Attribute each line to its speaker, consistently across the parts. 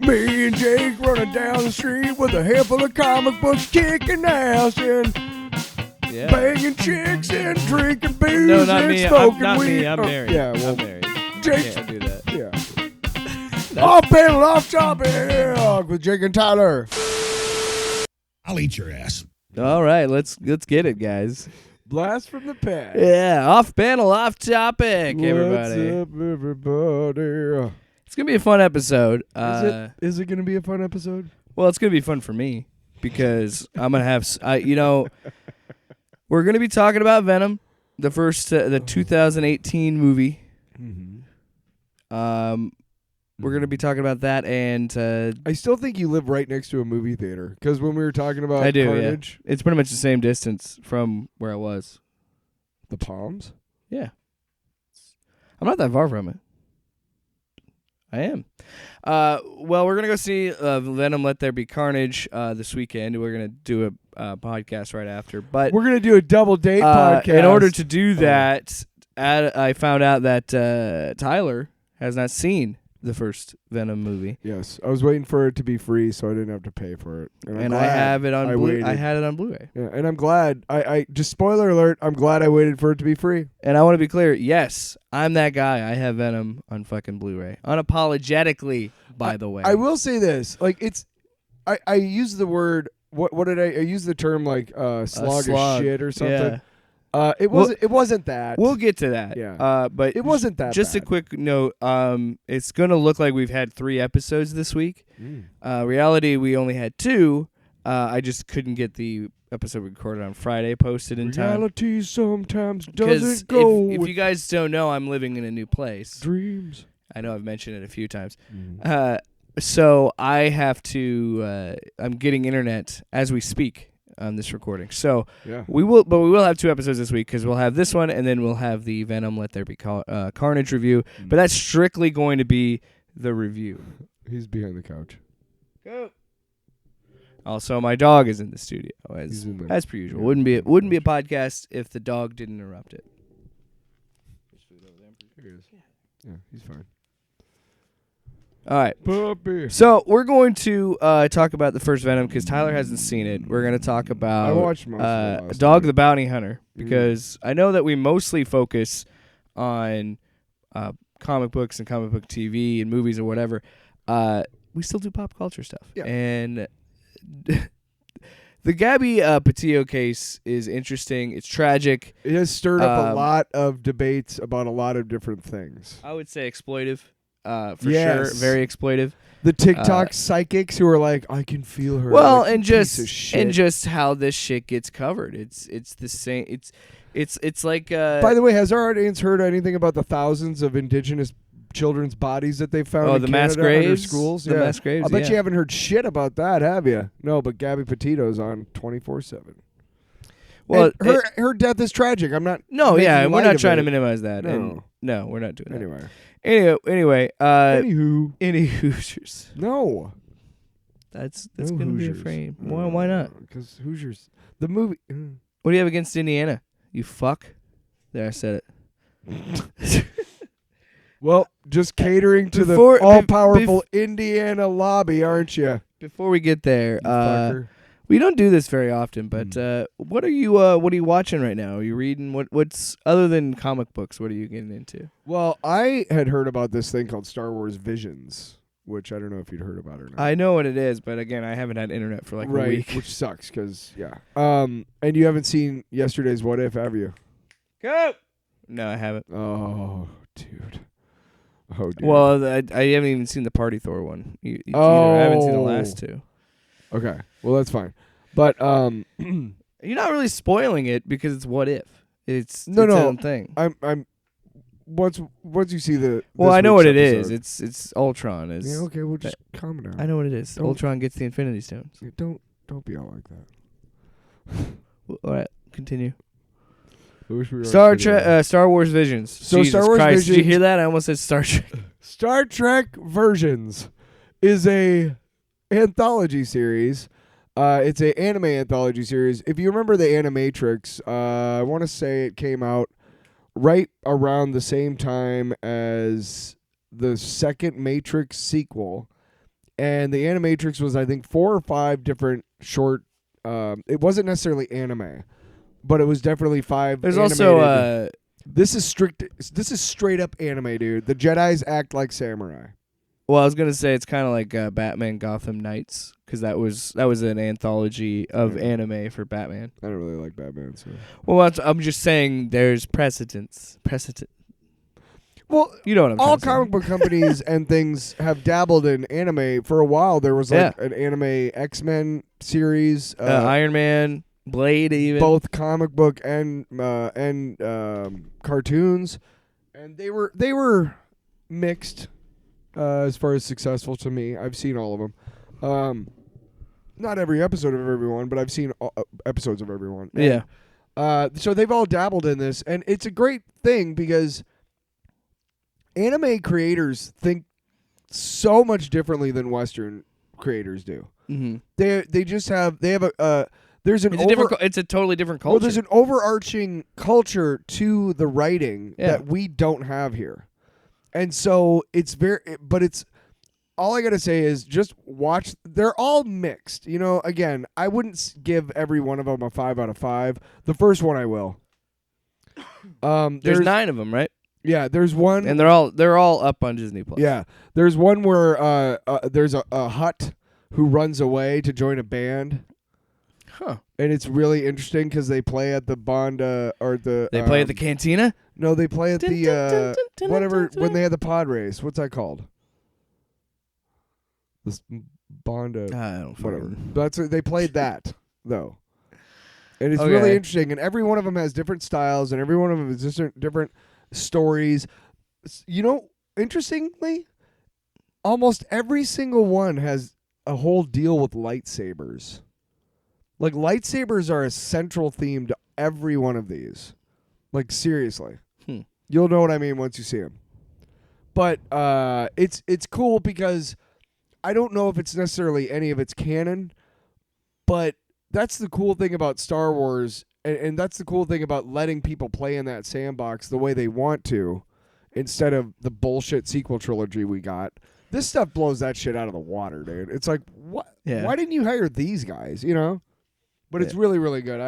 Speaker 1: Me and Jake running down the street with a handful of comic books, kicking ass and banging chicks and drinking booze
Speaker 2: No, not
Speaker 1: and
Speaker 2: me.
Speaker 1: smoking
Speaker 2: Not
Speaker 1: weed.
Speaker 2: me. I'm married.
Speaker 1: Yeah, well,
Speaker 2: I'm married.
Speaker 1: Jake.
Speaker 2: Can't do that.
Speaker 1: Yeah. Off panel, off topic with Jake and Tyler.
Speaker 3: I'll eat your ass.
Speaker 2: All right, let's get it, guys.
Speaker 1: Blast from the past.
Speaker 2: Yeah, off panel, off topic, everybody.
Speaker 1: What's up, everybody?
Speaker 2: It's gonna be a fun episode.
Speaker 1: Is it gonna be a fun episode?
Speaker 2: Well, it's gonna be fun for me because I'm gonna have, we're gonna be talking about Venom, the first, the 2018 movie.
Speaker 1: Mm-hmm.
Speaker 2: We're gonna be talking about that, and
Speaker 1: I still think you live right next to a movie theater because when we were talking about
Speaker 2: I do.
Speaker 1: Carnage,
Speaker 2: Yeah. It's pretty much the same distance from where I was.
Speaker 1: the Palms.
Speaker 2: Yeah, I'm not that far from it. I am. Well, we're gonna go see Venom: Let There Be Carnage this weekend. We're gonna do a podcast right after, but
Speaker 1: We're gonna do a double date podcast.
Speaker 2: in order to do that, I found out that Tyler has not seen the first Venom movie.
Speaker 1: Yes, I was waiting for it to be free, so I didn't have to pay for it.
Speaker 2: And I have it on I had it on Blu-ray.
Speaker 1: Yeah, and I'm glad. I just spoiler alert. I'm glad I waited for it to be free.
Speaker 2: And I want to be clear. Yes, I'm that guy. I have Venom on fucking Blu-ray, unapologetically. By the way,
Speaker 1: I will say this: like it's, I use the word. What did I use the term like slog of shit or something?
Speaker 2: Yeah.
Speaker 1: It wasn't that.
Speaker 2: We'll get to that.
Speaker 1: Yeah.
Speaker 2: But
Speaker 1: it wasn't that.
Speaker 2: Just
Speaker 1: bad.
Speaker 2: a quick note. It's gonna look like we've had 3 episodes this week. Reality, we only had 2. I just couldn't get the episode recorded on Friday posted in time.
Speaker 1: Reality sometimes doesn't go.
Speaker 2: If you guys don't know, I'm living in a new place.
Speaker 1: Dreams.
Speaker 2: I know I've mentioned it a few times. So I have to. I'm getting internet as we speak on this recording. So we will have 2 episodes this week because we'll have this one and then we'll have the Venom Let There Be Carnage review. But that's strictly going to be the review.
Speaker 1: He's behind the couch.
Speaker 2: Go. Also, my dog is in the studio as per usual. Wouldn't be a podcast if the dog didn't interrupt it.
Speaker 1: Here he is. Yeah, he's fine.
Speaker 2: All right.
Speaker 1: Puppy.
Speaker 2: So we're going to talk about the first Venom because Tyler hasn't seen it. We're going to talk about
Speaker 1: I watched most of it
Speaker 2: Dog the Bounty Hunter because I know that we mostly focus on comic books and comic book TV and movies or whatever. We still do pop culture stuff.
Speaker 1: Yeah.
Speaker 2: And the Gabby Petito case is interesting. It's tragic.
Speaker 1: It has stirred up a lot of debates about a lot of different things.
Speaker 2: I would say exploitive. For sure, very exploitive.
Speaker 1: The TikTok psychics who are like, I can feel her.
Speaker 2: Well,
Speaker 1: like,
Speaker 2: and
Speaker 1: piece of shit.
Speaker 2: just how this shit gets covered. It's the same. It's like.
Speaker 1: By the way, has our audience heard anything about the thousands of indigenous children's bodies that they found in
Speaker 2: the
Speaker 1: Canada
Speaker 2: mass graves?
Speaker 1: under schools?
Speaker 2: The mass graves.
Speaker 1: I bet you haven't heard shit about that, have you? No, but Gabby Petito's on 24/7.
Speaker 2: Well,
Speaker 1: and her death is tragic. I'm not.
Speaker 2: No, yeah, we're not trying to
Speaker 1: minimize.
Speaker 2: minimize that.
Speaker 1: No.
Speaker 2: And no, we're not doing that.
Speaker 1: Anyway.
Speaker 2: Anyway. Any Hoosiers.
Speaker 1: No.
Speaker 2: That's gonna be a frame. Why not?
Speaker 1: Because Hoosiers, the movie.
Speaker 2: What do you have against Indiana? You fuck. There, I said it.
Speaker 1: Well, just catering to the
Speaker 2: Before-
Speaker 1: all-powerful Indiana lobby, aren't you?
Speaker 2: Before we get there,
Speaker 1: Fucker.
Speaker 2: we don't do this very often, but what are you watching right now? Are you reading what's other than comic books? What are you getting into?
Speaker 1: Well, I had heard about this thing called Star Wars Visions, which I don't know if you'd heard about or not.
Speaker 2: I know what it is, but again, I haven't had internet for like a week.
Speaker 1: Which sucks because and you haven't seen yesterday's What If, have you?
Speaker 2: Go. No, I haven't.
Speaker 1: Oh, dude. Oh, dude.
Speaker 2: Well, I haven't even seen the Party Thor one. Either. I haven't seen the last 2.
Speaker 1: Okay, well that's fine, but
Speaker 2: you're not really spoiling it because it's What If. It's its
Speaker 1: no.
Speaker 2: own thing.
Speaker 1: I'm once you see the.
Speaker 2: Well, I know what it is.
Speaker 1: episode-
Speaker 2: It's Ultron.
Speaker 1: Yeah, okay, we'll just calm down.
Speaker 2: I know what it is. Ultron gets the Infinity Stones.
Speaker 1: Don't be all like that.
Speaker 2: All right, continue.
Speaker 1: I wish we were
Speaker 2: Star Wars Visions.
Speaker 1: So
Speaker 2: Jesus
Speaker 1: Star Wars
Speaker 2: Christ, did you
Speaker 1: Visions-
Speaker 2: hear that? I almost said Star Trek.
Speaker 1: Star Trek Versions is a anthology series. It's a anime anthology series. If you remember the Animatrix, I want to say it came out right around the same time as the second Matrix sequel. And the Animatrix was, I think, 4 or 5 different short. It wasn't necessarily anime, but it was definitely 5.
Speaker 2: There's
Speaker 1: animated.
Speaker 2: also
Speaker 1: This is straight up anime, dude. The Jedis act like samurai.
Speaker 2: well, I was gonna say it's kind of like Batman Gotham Knights, because that was an anthology of anime for Batman.
Speaker 1: I don't really like Batman, so.
Speaker 2: Well, I'm just saying there's precedent.
Speaker 1: Well,
Speaker 2: you know what I'm
Speaker 1: all
Speaker 2: trying to say.
Speaker 1: comic book companies and things have dabbled in anime for a while. There was like an anime X-Men series,
Speaker 2: Iron Man, Blade, even
Speaker 1: both comic book and cartoons, and they were mixed as far as successful to me. I've seen all of them. Not every episode of everyone, but I've seen episodes of everyone. And, so they've all dabbled in this, and it's a great thing because anime creators think so much differently than Western creators do.
Speaker 2: Mm-hmm.
Speaker 1: It's
Speaker 2: a totally different culture.
Speaker 1: Well, there's an overarching culture to the writing that we don't have here. And so it's all I got to say is just watch. They're all mixed. You know, again, I wouldn't give every one of them a 5 out of 5. The first one I will.
Speaker 2: There's 9 of them, right?
Speaker 1: Yeah, there's one.
Speaker 2: And they're all up on Disney Plus.
Speaker 1: Yeah. There's one where there's a hut who runs away to join a band.
Speaker 2: Huh.
Speaker 1: And it's really interesting because they play at the Bonda or the.
Speaker 2: They play at the Cantina?
Speaker 1: No, they play at the whatever when they had the pod race. What's that called? This Bonda.
Speaker 2: I don't
Speaker 1: whatever. They played that though, and it's really interesting. And every one of them has different styles, and every one of them has different stories. You know, interestingly, almost every single one has a whole deal with lightsabers. Like, lightsabers are a central theme to every one of these. Like, seriously. You'll know what I mean once you see them. But it's cool because I don't know if it's necessarily any of its canon, but that's the cool thing about Star Wars, and that's the cool thing about letting people play in that sandbox the way they want to instead of the bullshit sequel trilogy we got. This stuff blows that shit out of the water, dude. It's like, what? Yeah. Why didn't you hire these guys, you know? But it's really, really good.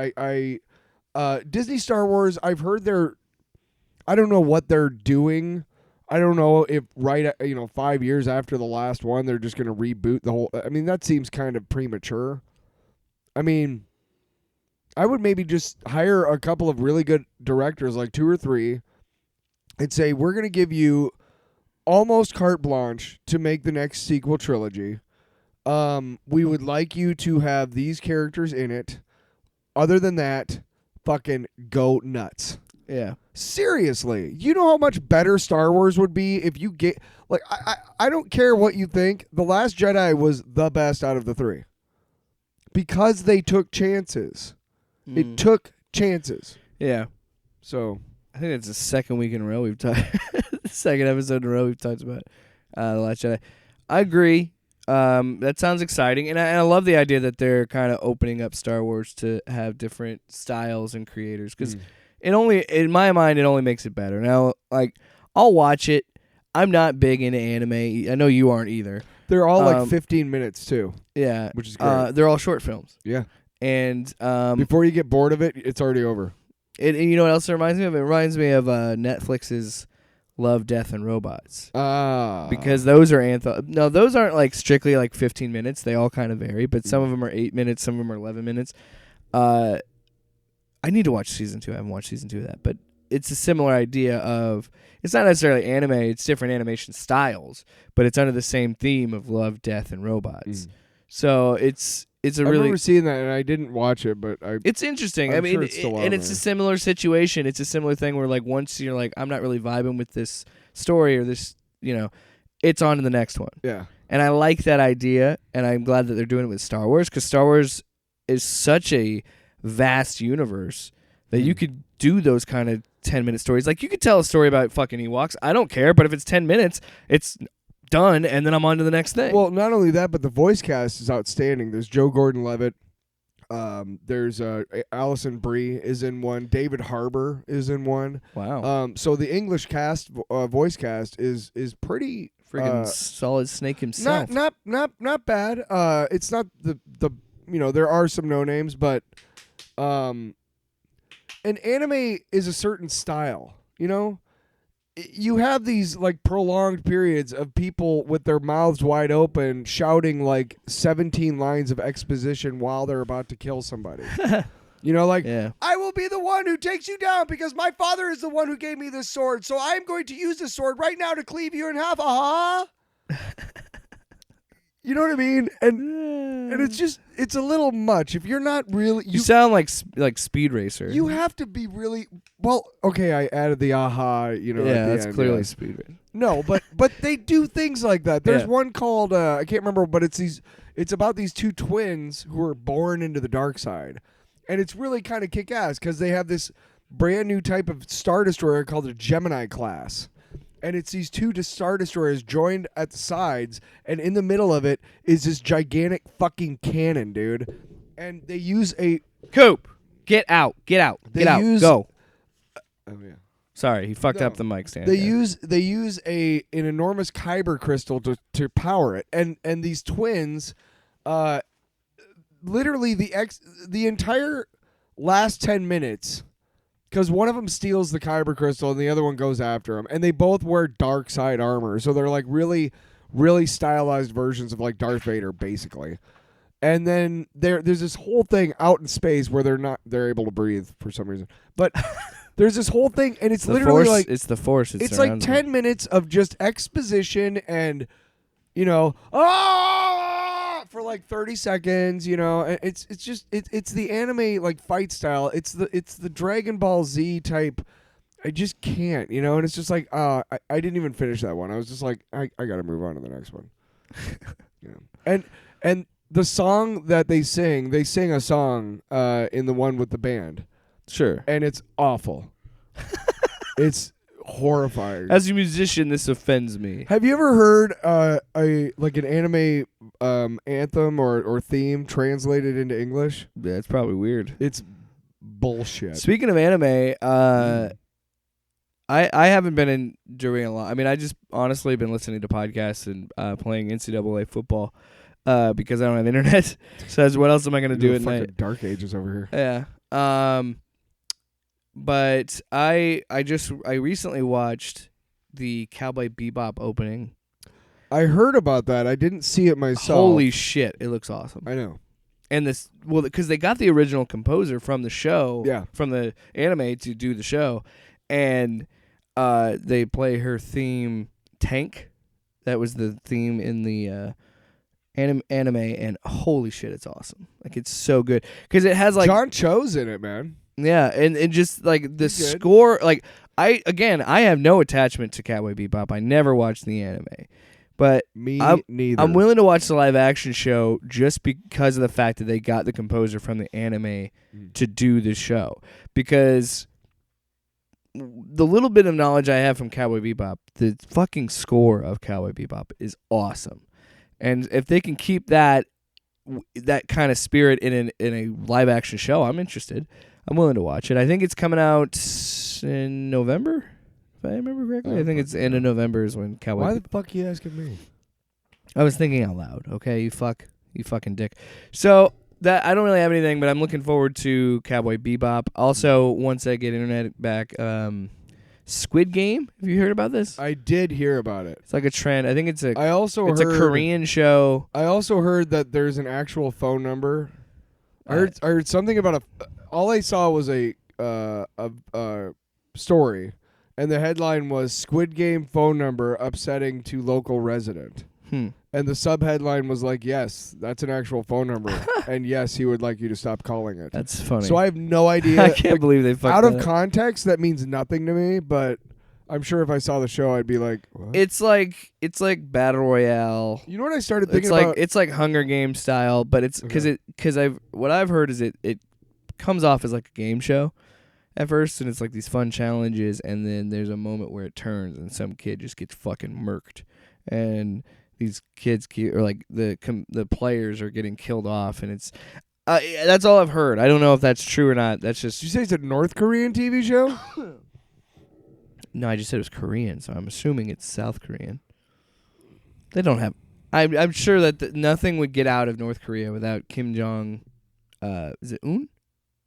Speaker 1: Disney Star Wars, I've heard I don't know what they're doing. I don't know if 5 years after the last one, they're just going to reboot the whole. I mean, that seems kind of premature. I mean, I would maybe just hire a couple of really good directors, like 2 or 3, and say, we're going to give you almost carte blanche to make the next sequel trilogy. We would like you to have these characters in it. Other than that, fucking go nuts.
Speaker 2: Yeah.
Speaker 1: Seriously. You know how much better Star Wars would be if you get... Like, I don't care what you think. The Last Jedi was the best out of the 3. Because they took chances. It took chances.
Speaker 2: Yeah.
Speaker 1: So...
Speaker 2: I think it's the second week in a row we've talked... the second episode in a row we've talked about The Last Jedi. I agree. That sounds exciting, and I love the idea that they're kind of opening up Star Wars to have different styles and creators, because in my mind, it only makes it better. Now, like, I'll watch it. I'm not big into anime. I know you aren't either.
Speaker 1: They're all like 15 minutes too.
Speaker 2: Yeah,
Speaker 1: which is great.
Speaker 2: They're all short films.
Speaker 1: Yeah,
Speaker 2: and
Speaker 1: before you get bored of it, it's already over.
Speaker 2: And you know what else it reminds me of? It reminds me of Netflix's Love, Death, and Robots. Because those are No, those aren't like strictly like 15 minutes. They all kind of vary, but some of them are 8 minutes, some of them are 11 minutes. I need to watch season 2. I haven't watched season 2 of that, but it's a similar idea of, it's not necessarily anime, it's different animation styles, but it's under the same theme of love, death, and robots. So it's a really... I
Speaker 1: remember seeing that, and I didn't watch it, but
Speaker 2: it's interesting. I mean, it's a similar situation. It's a similar thing where, like, once you're like, I'm not really vibing with this story or this, it's on to the next one.
Speaker 1: Yeah.
Speaker 2: And I like that idea, and I'm glad that they're doing it with Star Wars, because Star Wars is such a vast universe that you could do those kind of 10-minute stories. Like, you could tell a story about fucking Ewoks. I don't care, but if it's 10 minutes, it's done, and then I'm on to the next thing.
Speaker 1: Well, not only that, but the voice cast is outstanding. There's Joe Gordon-Levitt. There's Alison Brie is in one. David Harbour is in one.
Speaker 2: Wow.
Speaker 1: So the English cast, voice cast, is pretty
Speaker 2: Friggin' Solid Snake himself.
Speaker 1: Not bad. It's not the there are some no names, but an anime is a certain style. You have these like prolonged periods of people with their mouths wide open shouting like 17 lines of exposition while they're about to kill somebody. I will be the one who takes you down because my father is the one who gave me this sword. So I'm going to use this sword right now to cleave you in half. You know what I mean? And it's a little much. If you're not really...
Speaker 2: You sound like Speed Racer.
Speaker 1: You have to be really... Well, okay, I added the aha,
Speaker 2: Yeah, that's clearly Speed Racer.
Speaker 1: No, but they do things like that. There's one called... I can't remember, but it's about these two twins who are born into the dark side. And it's really kind of kick-ass because they have this brand new type of Star Destroyer called a Gemini class. And it's these two Star Destroyers joined at the sides, and in the middle of it is this gigantic fucking cannon, dude. And they use a...
Speaker 2: Coop, get out. Go.
Speaker 1: Oh, yeah.
Speaker 2: Sorry, he fucked up the mic stand.
Speaker 1: They use an enormous kyber crystal to power it. And these twins... literally the entire last 10 minutes, because one of them steals the kyber crystal and the other one goes after him, and they both wear dark side armor, so they're like really, really stylized versions of like Darth Vader, basically. And then there's this whole thing out in space where they're able to breathe for some reason, but there's this whole thing, and it's literally like
Speaker 2: it's the Force.
Speaker 1: It's like 10 minutes of just exposition and for like 30 seconds, it's just it's the anime like fight style. It's the Dragon Ball Z type. I just can't, and it's just like I didn't even finish that one. I was just like I got to move on to the next one. And the song that they sing a song in the one with the band.
Speaker 2: Sure.
Speaker 1: And it's awful. It's horrifying.
Speaker 2: As a musician, this offends me.
Speaker 1: Have you ever heard an anime anthem or theme translated into English?
Speaker 2: Yeah, it's probably weird.
Speaker 1: It's bullshit.
Speaker 2: Speaking of anime, I haven't been doing a lot. I mean, I just honestly been listening to podcasts and playing NCAA football because I don't have internet. So what else am I going to do at night?
Speaker 1: Dark Ages over here.
Speaker 2: Yeah. But I recently watched the Cowboy Bebop opening.
Speaker 1: I heard about that. I didn't see it myself.
Speaker 2: Holy shit, it looks awesome.
Speaker 1: I know.
Speaker 2: And because they got the original composer from the show, from the anime to do the show, and they play her theme, Tank. That was the theme in the anime, and holy shit, it's awesome. Like, it's so good. Because it has, like...
Speaker 1: John Cho's in it, man.
Speaker 2: Yeah, and just, like, the score... Like, I have no attachment to Cowboy Bebop. I never watched the anime. But
Speaker 1: neither.
Speaker 2: I'm willing to watch the live-action show just because of the fact that they got the composer from the anime to do the show. Because the little bit of knowledge I have from Cowboy Bebop, the fucking score of Cowboy Bebop is awesome. And if they can keep that kind of spirit in a live-action show, I'm interested. I'm willing to watch it. I think it's coming out in November, if I remember correctly. I think it's end of November is when Cowboy...
Speaker 1: Why the fuck are you asking me?
Speaker 2: I was thinking out loud, okay? You fucking dick. So, that I don't really have anything, but I'm looking forward to Cowboy Bebop. Also, once I get internet back, Squid Game. Have you heard about this?
Speaker 1: I did hear about it.
Speaker 2: It's like a trend. I think it's a
Speaker 1: heard,
Speaker 2: Korean show.
Speaker 1: I also heard that there's an actual phone number. I heard something about all I saw was a story, and the headline was Squid Game phone number upsetting to local resident. And the subheadline was like, yes, that's an actual phone number, and yes, he would like you to stop calling it.
Speaker 2: That's funny.
Speaker 1: So I have no idea.
Speaker 2: I can't believe they fucked
Speaker 1: out of
Speaker 2: that up.
Speaker 1: context. That means nothing to me, but I'm sure if I saw the show, I'd be like, what?
Speaker 2: It's like Battle Royale.
Speaker 1: You know what I started thinking about?
Speaker 2: It's like Hunger Games style, but it's because what I've heard is it comes off as like a game show at first, and it's like these fun challenges, and then there's a moment where it turns, and some kid just gets fucking murked, and these kids or like the players are getting killed off, and it's that's all I've heard. I don't know if that's true or not. That's just...
Speaker 1: Did you say it's a North Korean TV show?
Speaker 2: No, I just said it was Korean, so I'm assuming it's South Korean. They don't have. I'm sure that nothing would get out of North Korea without Kim Jong. Is it Un?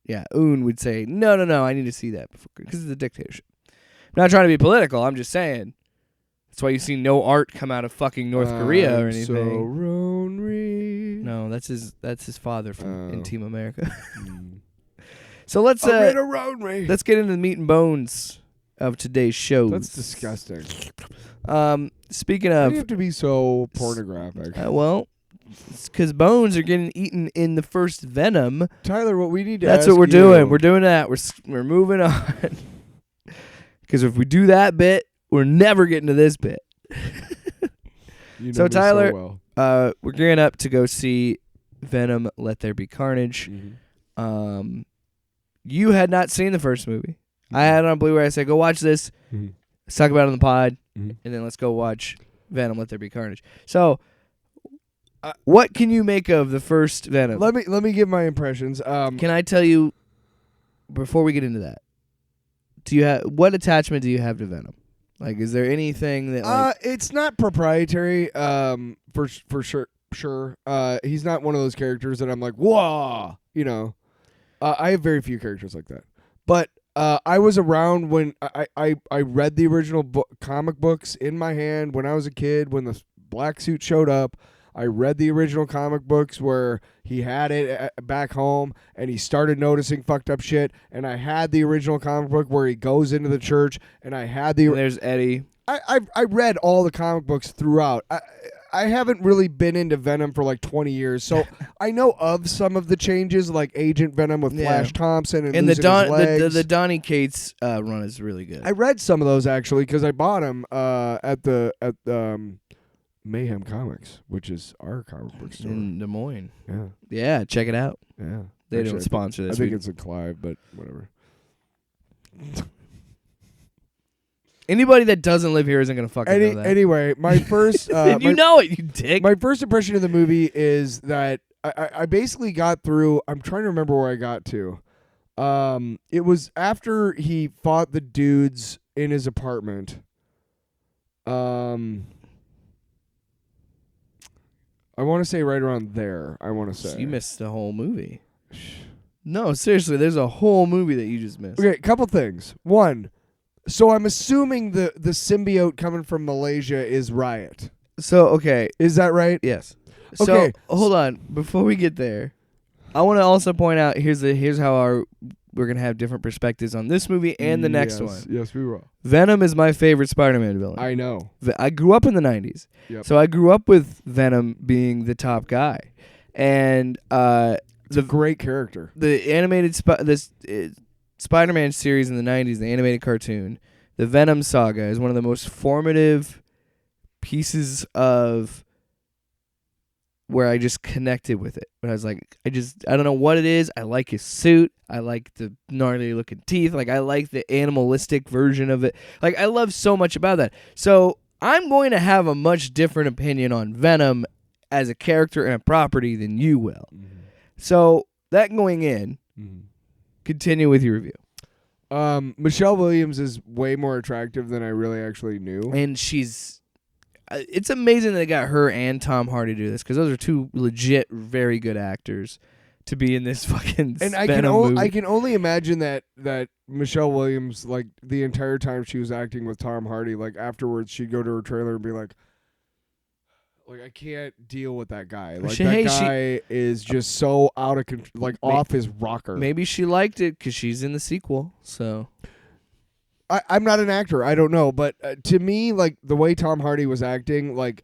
Speaker 2: Yeah, Un would say no. I need to see that because it's a dictatorship. I'm not trying to be political. I'm just saying. That's why you see no art come out of fucking North Korea or anything.
Speaker 1: So lonely.
Speaker 2: No, that's his father from in Team America. So let's get into the meat and bones of today's show.
Speaker 1: That's disgusting.
Speaker 2: Speaking
Speaker 1: Why
Speaker 2: of,
Speaker 1: do you have to be so pornographic?
Speaker 2: well, it's because bones are getting eaten in the first Venom.
Speaker 1: Tyler, what we need to
Speaker 2: That's
Speaker 1: ask
Speaker 2: what we're
Speaker 1: you,
Speaker 2: doing. We're doing that. We're moving on. Because if we do that bit, we're never getting to this bit.
Speaker 1: You know
Speaker 2: So
Speaker 1: me
Speaker 2: Tyler,
Speaker 1: so well.
Speaker 2: we're gearing up to go see Venom: Let There Be Carnage.
Speaker 1: Mm-hmm.
Speaker 2: You had not seen the first movie. I had it on Blu-ray. I said, go watch this.
Speaker 1: Mm-hmm.
Speaker 2: Let's talk about it on the pod.
Speaker 1: Mm-hmm.
Speaker 2: And then let's go watch Venom: Let There Be Carnage. So, what can you make of the first Venom?
Speaker 1: Let me give my impressions.
Speaker 2: Can I tell you, before we get into that, what attachment do you have to Venom? Like, is there anything that
Speaker 1: it's not proprietary. For sure. He's not one of those characters that I'm like, whoa, you know. I have very few characters like that. But I was around when I read the original comic books in my hand when I was a kid. When the black suit showed up, I read the original comic books where he had it back home and he started noticing fucked up shit. And I had the original comic book where he goes into the church, and I had the.
Speaker 2: And there's Eddie.
Speaker 1: I read all the comic books throughout. I haven't really been into Venom for like 20 years, so I know of some of the changes, like Agent Venom with Flash Thompson and losing his legs.
Speaker 2: The Donny Cates run is really good.
Speaker 1: I read some of those actually because I bought them at Mayhem Comics, which is our comic book store
Speaker 2: in Des Moines.
Speaker 1: Yeah,
Speaker 2: Check it out.
Speaker 1: yeah.
Speaker 2: They don't sponsor this.
Speaker 1: I think it's in Clive, but whatever.
Speaker 2: Anybody that doesn't live here isn't gonna fucking know that.
Speaker 1: Anyway, my first
Speaker 2: you know it, you dick.
Speaker 1: My first impression of the movie is that I basically got through. I'm trying to remember where I got to. It was after he fought the dudes in his apartment. I want to say right around there. I want to say.
Speaker 2: So you missed the whole movie. No, seriously, there's a whole movie that you just missed.
Speaker 1: Okay, a couple things. One. So I'm assuming the symbiote coming from Malaysia is Riot.
Speaker 2: So, okay.
Speaker 1: Is that right?
Speaker 2: Yes.
Speaker 1: Okay.
Speaker 2: So, hold on. Before we get there, I want to also point out, here's how we're going to have different perspectives on this movie and the next one.
Speaker 1: Yes, we will.
Speaker 2: Venom is my favorite Spider-Man villain.
Speaker 1: I know.
Speaker 2: I grew up in the 90s.
Speaker 1: Yep.
Speaker 2: So I grew up with Venom being the top guy. And
Speaker 1: it's a great character.
Speaker 2: The animated Spider-Man series in the 90s, the animated cartoon, the Venom saga is one of the most formative pieces of where I just connected with it. But I was like, I don't know what it is. I like his suit. I like the gnarly looking teeth. Like, I like the animalistic version of it. Like, I love so much about that. So I'm going to have a much different opinion on Venom as a character and a property than you will. Mm-hmm. So that going in, continue with your review.
Speaker 1: Michelle Williams is way more attractive than I really actually knew.
Speaker 2: And it's amazing that they got her and Tom Hardy to do this, because those are two legit very good actors to be in this fucking
Speaker 1: and
Speaker 2: movie.
Speaker 1: I can only imagine that Michelle Williams, like, the entire time she was acting with Tom Hardy, like, afterwards she'd go to her trailer and be like, I can't deal with that guy. Like, guy is just so out of control, like, off his rocker.
Speaker 2: Maybe she liked it because she's in the sequel. So
Speaker 1: I'm not an actor. I don't know. But to me, like, the way Tom Hardy was acting, like,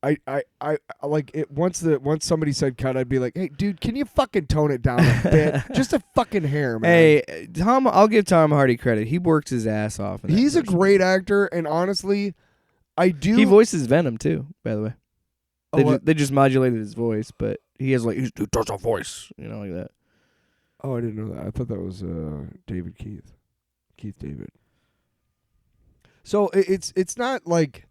Speaker 1: I like it. Once somebody said cut, I'd be like, hey, dude, can you fucking tone it down a bit? Just a fucking hair, man.
Speaker 2: Hey, I'll give Tom Hardy credit. He worked his ass off.
Speaker 1: He's a great actor, and honestly,
Speaker 2: He voices Venom too, by the way. They just modulated his voice, but he has he does a voice, like that.
Speaker 1: Oh, I didn't know that. I thought that was David Keith David. So it's not like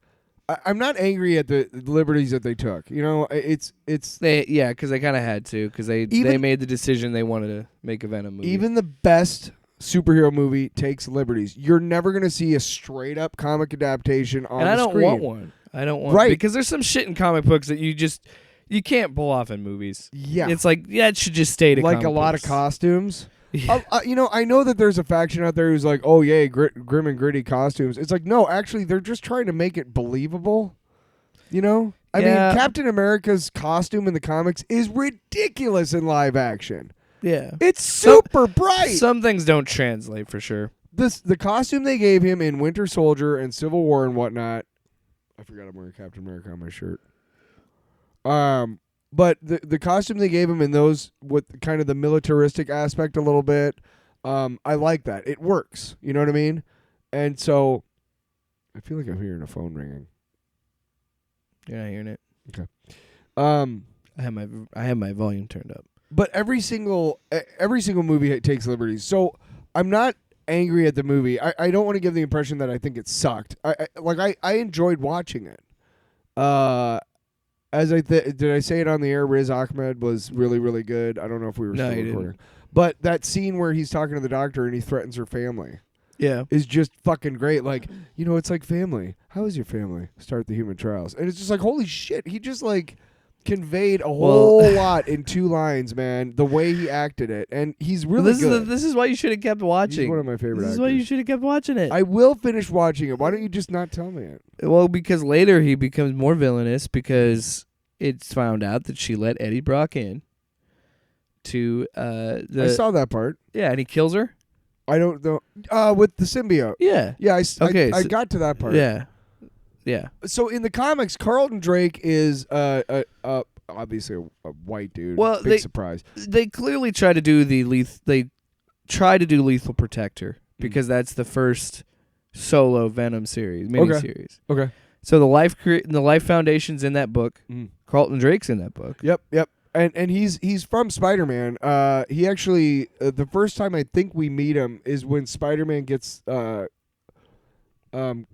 Speaker 1: I'm not angry at the liberties that they took. Because
Speaker 2: they kind of had to, because they made the decision they wanted to make a Venom movie.
Speaker 1: Even the best superhero movie takes liberties. You're never going to see a straight up comic adaptation on the screen.
Speaker 2: And I don't want one. I don't want because there's some shit in comic books that you can't pull off in movies.
Speaker 1: Yeah.
Speaker 2: It's like, it should just stay to
Speaker 1: like
Speaker 2: comic
Speaker 1: a lot
Speaker 2: books.
Speaker 1: of costumes.
Speaker 2: Yeah.
Speaker 1: I know that there's a faction out there who's like, oh, yeah, grim and gritty costumes. It's like, no, actually, they're just trying to make it believable. I mean, Captain America's costume in the comics is ridiculous in live action.
Speaker 2: Yeah.
Speaker 1: It's super bright.
Speaker 2: Some things don't translate for sure.
Speaker 1: The costume they gave him in Winter Soldier and Civil War and whatnot. I forgot I'm wearing Captain America on my shirt. But the costume they gave him in those with kind of the militaristic aspect a little bit, I like that. It works. You know what I mean? And so I feel like I'm hearing a phone ringing.
Speaker 2: You're not hearing it.
Speaker 1: Okay.
Speaker 2: I have my volume turned up.
Speaker 1: But every single movie takes liberties. So I'm not angry at the movie. I don't want to give the impression that I think it sucked. I enjoyed watching it. Did I say it on the air? Riz Ahmed was really, really good. I don't know if we were still recording. Didn't. But that scene where he's talking to the doctor and he threatens her family.
Speaker 2: Yeah.
Speaker 1: Is just fucking great. Like, it's like family. How is your family? Start the human trials. And it's just like, holy shit. He just like conveyed a whole lot in 2 lines, man. The way he acted it. And he's really good.
Speaker 2: This is why you should have kept watching.
Speaker 1: He's one of my favorite actors.
Speaker 2: This is why you should have kept watching it.
Speaker 1: I will finish watching it. Why don't you just not tell me it?
Speaker 2: Well, because later he becomes more villainous because it's found out that she let Eddie Brock in to
Speaker 1: I saw that part.
Speaker 2: Yeah, and he kills her.
Speaker 1: I don't know. With the symbiote.
Speaker 2: Yeah.
Speaker 1: Yeah, I got to that part.
Speaker 2: Yeah. Yeah.
Speaker 1: So in the comics, Carlton Drake is obviously a white dude.
Speaker 2: Well,
Speaker 1: big surprise.
Speaker 2: They clearly try to do Lethal Protector because that's the first solo Venom miniseries.
Speaker 1: Okay.
Speaker 2: So the Life Foundation's in that book. Carlton Drake's in that book.
Speaker 1: Yep. And he's from Spider-Man. He actually the first time I think we meet him is when Spider-Man gets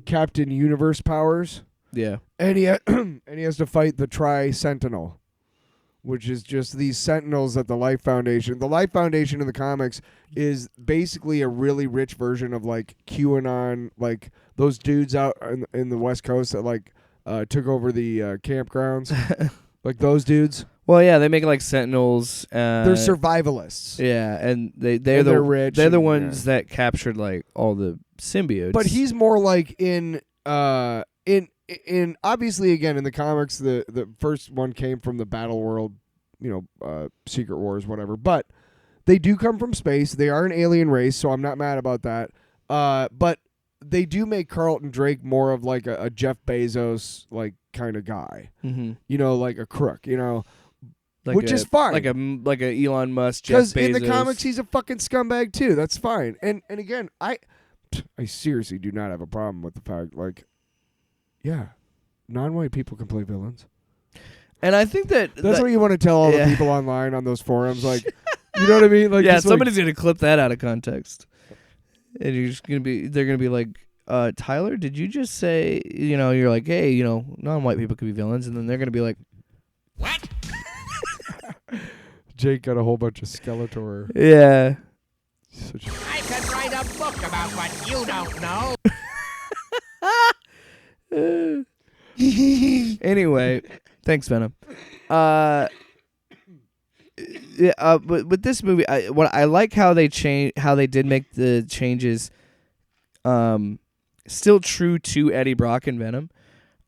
Speaker 1: Captain Universe powers.
Speaker 2: Yeah.
Speaker 1: And he has to fight the Tri-Sentinel, which is just these sentinels at the Life Foundation. The Life Foundation in the comics is basically a really rich version of like QAnon, like those dudes out in the West Coast that like took over the campgrounds. Like those dudes.
Speaker 2: Well, yeah, they make like Sentinels.
Speaker 1: They're survivalists.
Speaker 2: Yeah, and they're
Speaker 1: rich.
Speaker 2: They're the ones that captured like all the symbiotes.
Speaker 1: But he's more like in obviously again in the comics the first one came from the Battle World, Secret Wars, whatever. But they do come from space. They are an alien race, so I'm not mad about that. But they do make Carlton Drake more of like a Jeff Bezos like kind of guy.
Speaker 2: Mm-hmm.
Speaker 1: Like a crook.
Speaker 2: Which
Speaker 1: is fine.
Speaker 2: Like a Elon Musk, Jeff Bezos.
Speaker 1: Because in the comics, he's a fucking scumbag, too. That's fine. And again, I seriously do not have a problem with the fact, like, yeah, non-white people can play villains.
Speaker 2: And I think that's
Speaker 1: what you want to tell all the people online on those forums. Like, you know what I mean? Like,
Speaker 2: yeah, somebody's going to clip that out of context. And they're going to be like, Tyler, did you just say, you're like, hey, non-white people could be villains. And then they're going to be like,
Speaker 3: what?
Speaker 1: Jake got a whole bunch of Skeletor.
Speaker 2: Yeah.
Speaker 3: I could write a book about what you don't know.
Speaker 2: Anyway, thanks, Venom. But with this movie, I like how they did make the changes, still true to Eddie Brock and Venom,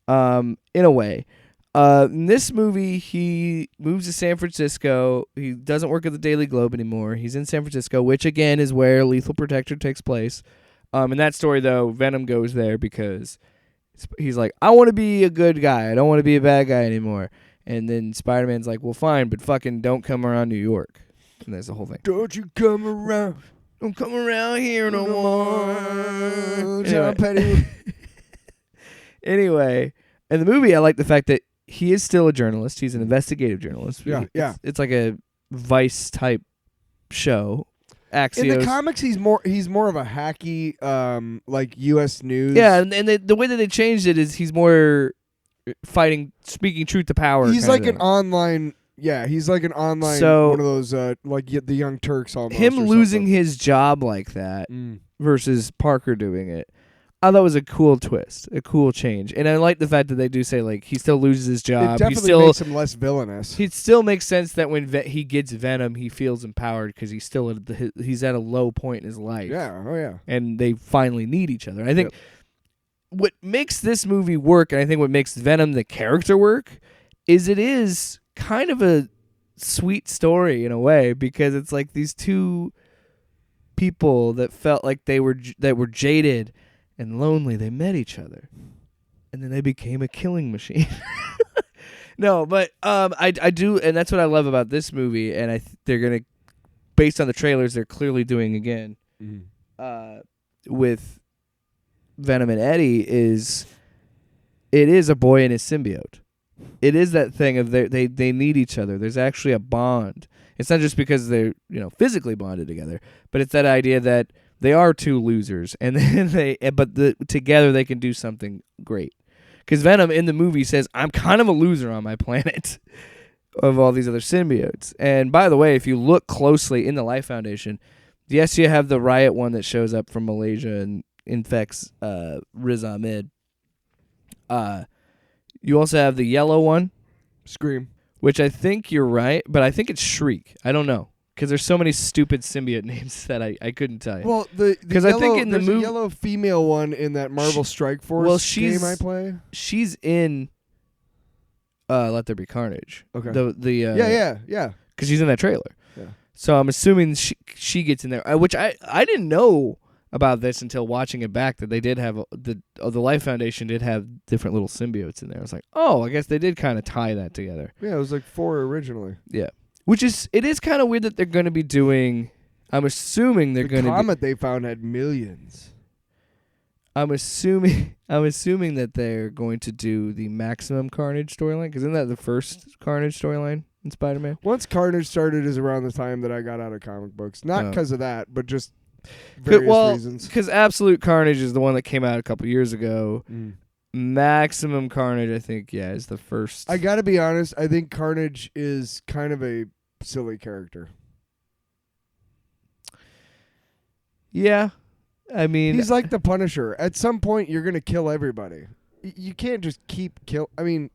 Speaker 2: in a way. In this movie, he moves to San Francisco. He doesn't work at the Daily Globe anymore. He's in San Francisco, which again is where Lethal Protector takes place. In that story, though, Venom goes there because he's like, I want to be a good guy. I don't want to be a bad guy anymore. And then Spider-Man's like, well, fine, but fucking don't come around New York. And that's the whole thing.
Speaker 1: Don't you come around.
Speaker 2: Don't come around here no more.
Speaker 1: John Petty.
Speaker 2: Anyway, in the movie, I like the fact that he is still a journalist. He's an investigative journalist.
Speaker 1: Yeah.
Speaker 2: It's like a Vice type show. Axios.
Speaker 1: In the comics, he's more of a hacky, like U.S. News.
Speaker 2: Yeah, and the way that they changed it is he's more speaking truth to power.
Speaker 1: He's like an online. Yeah, he's like an online.
Speaker 2: So,
Speaker 1: one of those like the Young Turks almost.
Speaker 2: Him losing his job like that versus Parker doing it. I thought it was a cool twist, a cool change, and I like the fact that they do say like he still loses his job.
Speaker 1: It definitely makes him less villainous.
Speaker 2: It still makes sense that when he gets Venom, he feels empowered because he's still he's at a low point in his life.
Speaker 1: Yeah, oh yeah.
Speaker 2: And they finally need each other. I think what makes this movie work, and I think what makes Venom the character work, is it is kind of a sweet story in a way, because it's like these two people that felt like they were jaded and lonely, they met each other, and then they became a killing machine. No, but I do, and that's what I love about this movie, and they're gonna, based on the trailers, they're clearly doing again with Venom and Eddie, it is a boy and his symbiote. It is that thing of they need each other. There's actually a bond. It's not just because they're physically bonded together, but it's that idea that they are two losers, and then together they can do something great. Because Venom in the movie says, "I'm kind of a loser on my planet of all these other symbiotes." And by the way, if you look closely in the Life Foundation, yes, you have the Riot one that shows up from Malaysia and infects Riz Ahmed. You also have the yellow one,
Speaker 1: Scream,
Speaker 2: which I think you're right, but I think it's Shriek. I don't know. Because there's so many stupid symbiote names that I couldn't tell you.
Speaker 1: Well, because I think in the movie, a yellow female one in that Marvel Strike Force game I play.
Speaker 2: She's in Let There Be Carnage.
Speaker 1: Okay.
Speaker 2: Yeah. Because she's in that trailer.
Speaker 1: Yeah.
Speaker 2: So I'm assuming she gets in there, which I didn't know about this until watching it back, that they did have the Life Foundation did have different little symbiotes in there. I was like, oh, I guess they did kind of tie that together.
Speaker 1: Yeah, it was like 4 originally.
Speaker 2: Yeah. It is kind of weird that they're going to be doing. I'm assuming they're going to.
Speaker 1: The comet they found had millions.
Speaker 2: I'm assuming that they're going to do the Maximum Carnage storyline, because isn't that the first Carnage storyline in Spider-Man?
Speaker 1: Once Carnage started is around the time that I got out of comic books, not because of that, but just various reasons.
Speaker 2: Because Absolute Carnage is the one that came out a couple years ago. Maximum Carnage, I think, is the first.
Speaker 1: I gotta be honest, I think Carnage is kind of a silly character.
Speaker 2: Yeah. I mean,
Speaker 1: he's like the Punisher. At some point, you're gonna kill everybody. You can't just keep I mean,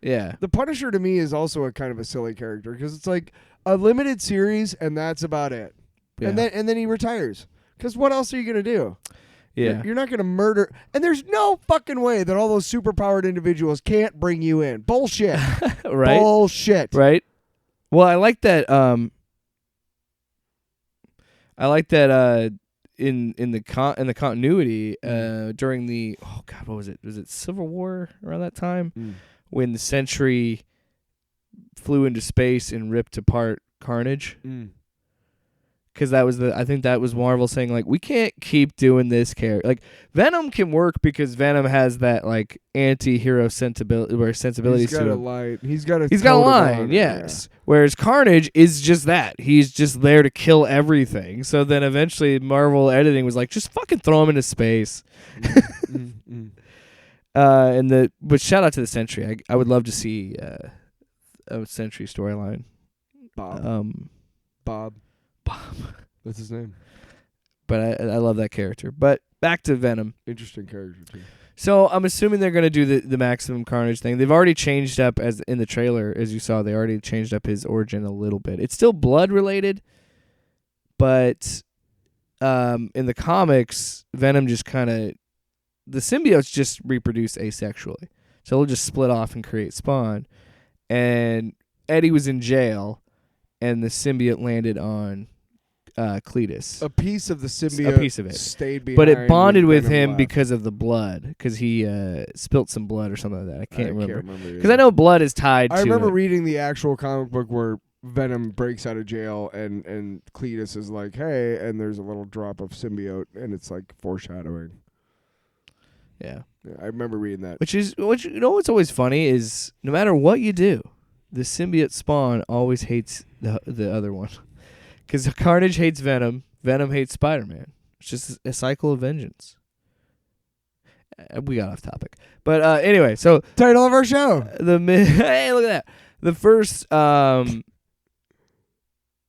Speaker 2: yeah.
Speaker 1: The Punisher to me is also a kind of a silly character, because it's like a limited series and that's about it. Yeah. And then he retires. Because what else are you gonna do?
Speaker 2: Yeah.
Speaker 1: You're not going to murder. And there's no fucking way that all those superpowered individuals can't bring you in. Bullshit.
Speaker 2: Right?
Speaker 1: Bullshit.
Speaker 2: Right? Well, I like that in the continuity during the what was it? Was it Civil War around that time when the Sentry flew into space and ripped apart Carnage? Because I think that was Marvel saying, like, we can't keep doing this character. Like, Venom can work because Venom has that, like, anti-hero sensibility
Speaker 1: He's got
Speaker 2: to
Speaker 1: a
Speaker 2: him.
Speaker 1: line. He's got
Speaker 2: a line, yes. Yeah. Whereas Carnage is just that. He's just there to kill everything. So then eventually Marvel editing was like, just fucking throw him into space. But shout out to the Sentry. I would love to see a Sentry storyline.
Speaker 1: Bob. That's his name.
Speaker 2: But I love that character. But back to Venom.
Speaker 1: Interesting character too.
Speaker 2: So I'm assuming they're going to do the Maximum Carnage thing. They've already changed up, as in the trailer, as you saw, they already changed up his origin a little bit. It's still blood related, but in the comics, Venom just kind of, the symbiotes just reproduce asexually. So they'll just split off and create spawn. And Eddie was in jail, and the symbiote landed on Cletus.
Speaker 1: A piece of the symbiote stayed behind.
Speaker 2: But it bonded with him because of the blood, because he spilt some blood or something like that. I can't remember. Because I know blood is tied to it.
Speaker 1: I remember reading the actual comic book where Venom breaks out of jail and Cletus is like, hey, and there's a little drop of symbiote, and it's like foreshadowing.
Speaker 2: Yeah.
Speaker 1: I remember reading that.
Speaker 2: Which what's always funny is no matter what you do, the symbiote spawn always hates the other one. Because Carnage hates Venom, Venom hates Spider-Man. It's just a cycle of vengeance. We got off topic. But anyway, so...
Speaker 1: Title of our show.
Speaker 2: Hey, look at that. The first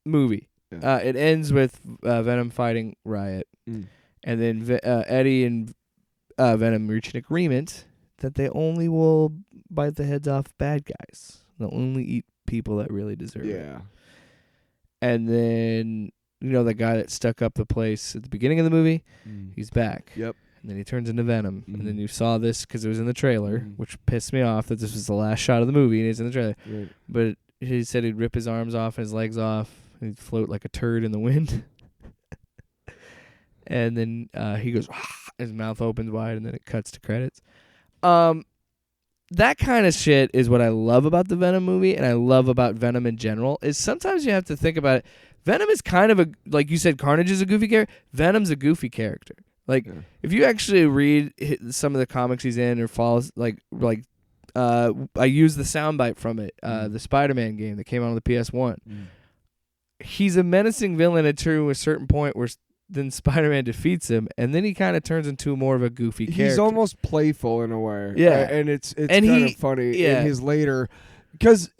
Speaker 2: movie. Yeah. It ends with Venom fighting Riot. And then Eddie and Venom reach an agreement that they only will bite the heads off bad guys. They'll only eat people that really deserve it.
Speaker 1: Yeah.
Speaker 2: And then, the guy that stuck up the place at the beginning of the movie, he's back.
Speaker 1: Yep.
Speaker 2: And then he turns into Venom. And then you saw this because it was in the trailer, which pissed me off that this was the last shot of the movie and it's in the trailer.
Speaker 1: Right.
Speaker 2: But he said he'd rip his arms off and his legs off. And he'd float like a turd in the wind. And then he goes, his mouth opens wide, and then it cuts to credits. That kind of shit is what I love about the Venom movie, and I love about Venom in general, is sometimes you have to think about it. Venom is kind of like you said, Carnage is a goofy character. Venom's a goofy character. Like, if you actually read some of the comics he's in or follows, I use the soundbite from it, the Spider-Man game that came out on the PS1. He's a menacing villain to a certain point where then Spider-Man defeats him, and then he kind of turns into more of a goofy character.
Speaker 1: He's almost playful in a way.
Speaker 2: Yeah.
Speaker 1: And it's kind of funny in his later... Because...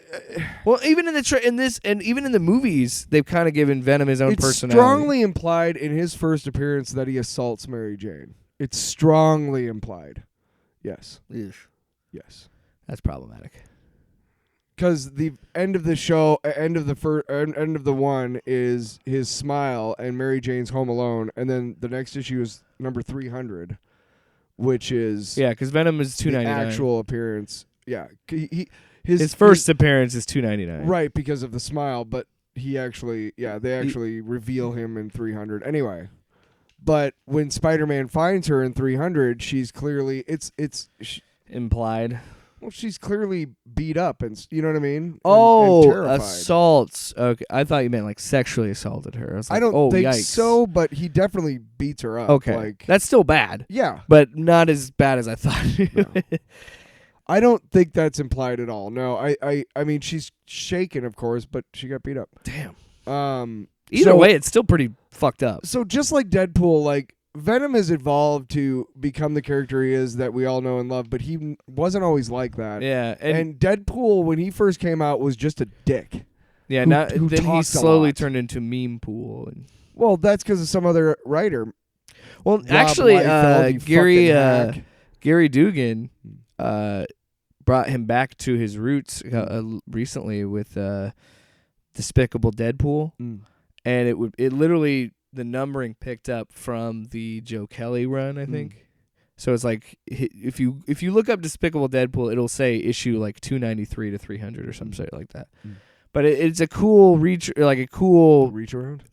Speaker 2: well, even in even in the movies, they've kind of given Venom his own personality.
Speaker 1: It's strongly implied in his first appearance that he assaults Mary Jane. It's strongly implied. Yes.
Speaker 2: Ugh.
Speaker 1: Yes.
Speaker 2: That's problematic.
Speaker 1: Because the end of the show, end of the one is his smile and Mary Jane's home alone, and then the next issue is number 300, which is
Speaker 2: because Venom is $2.99.
Speaker 1: Actual appearance. Yeah,
Speaker 2: his first appearance is $2.99.
Speaker 1: Right, because of the smile, but they actually reveal him in 300 anyway. But when Spider-Man finds her in 300, she's clearly
Speaker 2: implied.
Speaker 1: Well, she's clearly beat up, and you know what I mean?
Speaker 2: And
Speaker 1: terrified.
Speaker 2: Assaults. Okay, I thought you meant like sexually assaulted her. I was like,
Speaker 1: I don't think
Speaker 2: yikes.
Speaker 1: so, but he definitely beats her up.
Speaker 2: Okay, that's still bad.
Speaker 1: Yeah,
Speaker 2: but not as bad as I thought.
Speaker 1: No. I don't think that's implied at all. No, I mean she's shaken, of course, but she got beat up.
Speaker 2: Damn.
Speaker 1: Either
Speaker 2: way, it's still pretty fucked up.
Speaker 1: So just like Deadpool, like. Venom has evolved to become the character he is that we all know and love, but he wasn't always like that.
Speaker 2: Yeah,
Speaker 1: and Deadpool, when he first came out, was just a dick.
Speaker 2: Yeah, then he slowly turned into meme pool.
Speaker 1: Well, that's because of some other writer.
Speaker 2: Well,
Speaker 1: Rob
Speaker 2: actually,
Speaker 1: Liefeld,
Speaker 2: Gary Dugan brought him back to his roots recently with Despicable Deadpool, and it literally. The numbering picked up from the Joe Kelly run, I think. So it's like if you look up Despicable Deadpool, it'll say issue like 293 to 300 or something like that. But it's a cool reach around.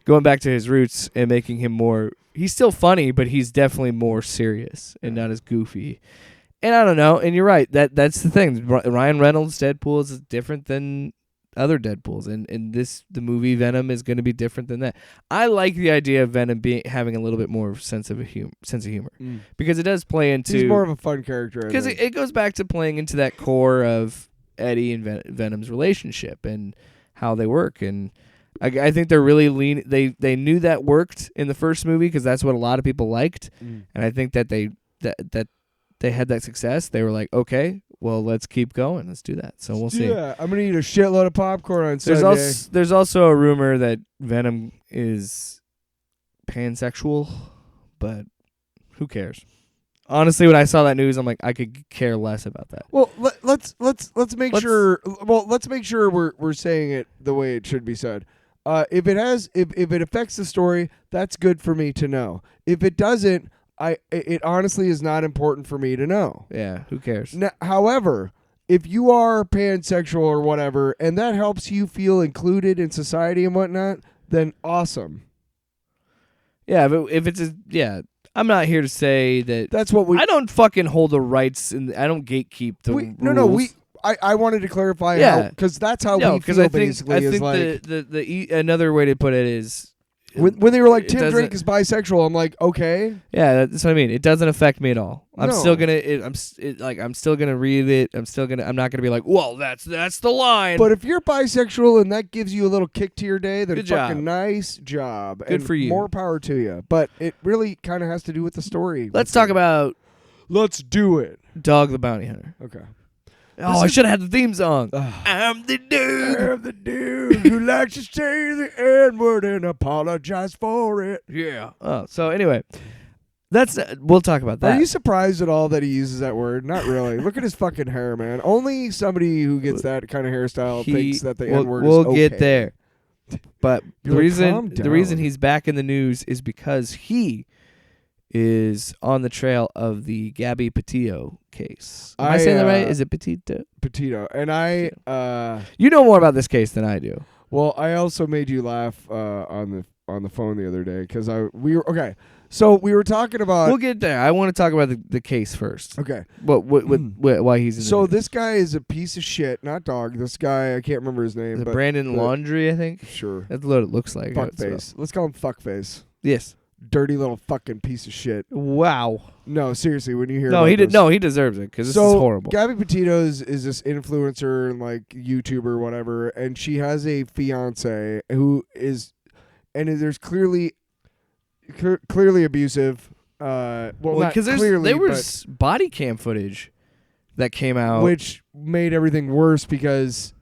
Speaker 2: Going back to his roots and making him more. He's still funny, but he's definitely more serious and not as goofy. And I don't know. And you're right. That's the thing. Ryan Reynolds' Deadpool is different than other Deadpools, and the movie Venom is going to be different than that. I like the idea of Venom having a little bit more sense of humor because it does play into.
Speaker 1: He's more of a fun character
Speaker 2: because it goes back to playing into that core of Eddie and Venom's relationship and how they work, and I think they're really lean. They knew that worked in the first movie because that's what a lot of people liked, and I think that they had that success. They were like, okay, well, let's keep going. Let's do that. So we'll see.
Speaker 1: Yeah, I'm going to eat a shitload of popcorn on Sunday.
Speaker 2: There's also a rumor that Venom is pansexual, but who cares? Honestly, when I saw that news, I'm like, I could care less about that.
Speaker 1: Well, let's make sure. Well, let's make sure we're saying it the way it should be said. If it affects the story, that's good for me to know. If it doesn't, it honestly is not important for me to know.
Speaker 2: Yeah, who cares?
Speaker 1: Now, however, if you are pansexual or whatever, and that helps you feel included in society and whatnot, then awesome.
Speaker 2: Yeah, but if it's I'm not here to say that.
Speaker 1: That's what
Speaker 2: I don't fucking hold the rights, and I don't gatekeep the rules.
Speaker 1: No. I wanted to clarify how, because that's how we feel. Basically,
Speaker 2: I think the another way to put it is.
Speaker 1: When they were like, Tim Drake is bisexual, I'm like, okay.
Speaker 2: Yeah, that's what I mean. It doesn't affect me at all. I'm still gonna. I'm still gonna read it. I'm not gonna be like, well, that's the line.
Speaker 1: But if you're bisexual and that gives you a little kick to your day, then
Speaker 2: good
Speaker 1: fucking
Speaker 2: job.
Speaker 1: Nice job.
Speaker 2: Good for you.
Speaker 1: More power to you. But it really kind of has to do with the story.
Speaker 2: Let's talk about.
Speaker 1: Let's do it.
Speaker 2: Dog the Bounty Hunter.
Speaker 1: Okay.
Speaker 2: I should have had the theme song. I'm the dude
Speaker 1: who likes to say the N-word and apologize for it.
Speaker 2: Yeah. So anyway, We'll talk about that.
Speaker 1: Are you surprised at all that he uses that word? Not really. Look at his fucking hair, man. Only somebody who gets that kind of hairstyle thinks that the N-word is okay.
Speaker 2: We'll get there. But the
Speaker 1: calm down.
Speaker 2: reason he's back in the news is because he is on the trail of the Gabby Petito case. Am I saying that right? Is it Petito?
Speaker 1: Petito. And
Speaker 2: you know more about this case than I do.
Speaker 1: Well, I also made you laugh on the phone the other day because we were okay. So we were talking about.
Speaker 2: We'll get there. I want to talk about the case first.
Speaker 1: Okay.
Speaker 2: But why he's in
Speaker 1: So
Speaker 2: the
Speaker 1: this guy is a piece of shit, not dog. This guy, I can't remember his name. But
Speaker 2: Brandon Laundrie, I think.
Speaker 1: Sure.
Speaker 2: That's what it looks like.
Speaker 1: Fuckface. Let's call him Fuckface.
Speaker 2: Yes.
Speaker 1: Dirty little fucking piece of shit.
Speaker 2: Wow.
Speaker 1: No, seriously, when you hear
Speaker 2: he deserves it because this is horrible.
Speaker 1: Gabby Petito is this influencer and like YouTuber, whatever, and she has a fiance who is, and there's clearly abusive. Well,
Speaker 2: because there was body cam footage that came out,
Speaker 1: which made everything worse because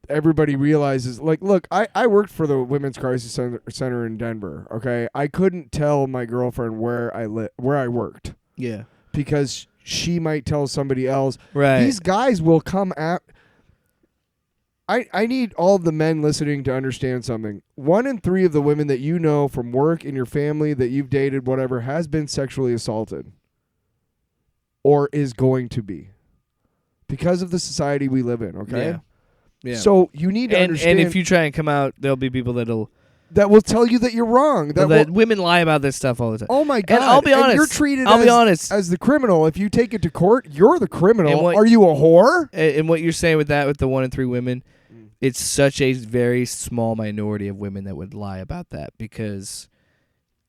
Speaker 1: everybody realizes, like, look, I worked for the Women's Crisis Center in Denver. Okay, I couldn't tell my girlfriend where I worked.
Speaker 2: Yeah,
Speaker 1: because she might tell somebody else.
Speaker 2: Right.
Speaker 1: These guys will come at. I need all of the men listening to understand something. 1 in 3 of the women that you know from work in your family that you've dated, whatever, has been sexually assaulted or is going to be because of the society we live in, okay?
Speaker 2: Yeah.
Speaker 1: So you need to understand.
Speaker 2: And if you try and come out, there'll be people that
Speaker 1: will tell you that you're wrong.
Speaker 2: That women lie about this stuff all the time.
Speaker 1: Oh my God!
Speaker 2: And I'll be honest.
Speaker 1: You're treated as the criminal. If you take it to court, you're the criminal. Are you a whore?
Speaker 2: And what you're saying with the 1 in 3 women, it's such a very small minority of women that would lie about that because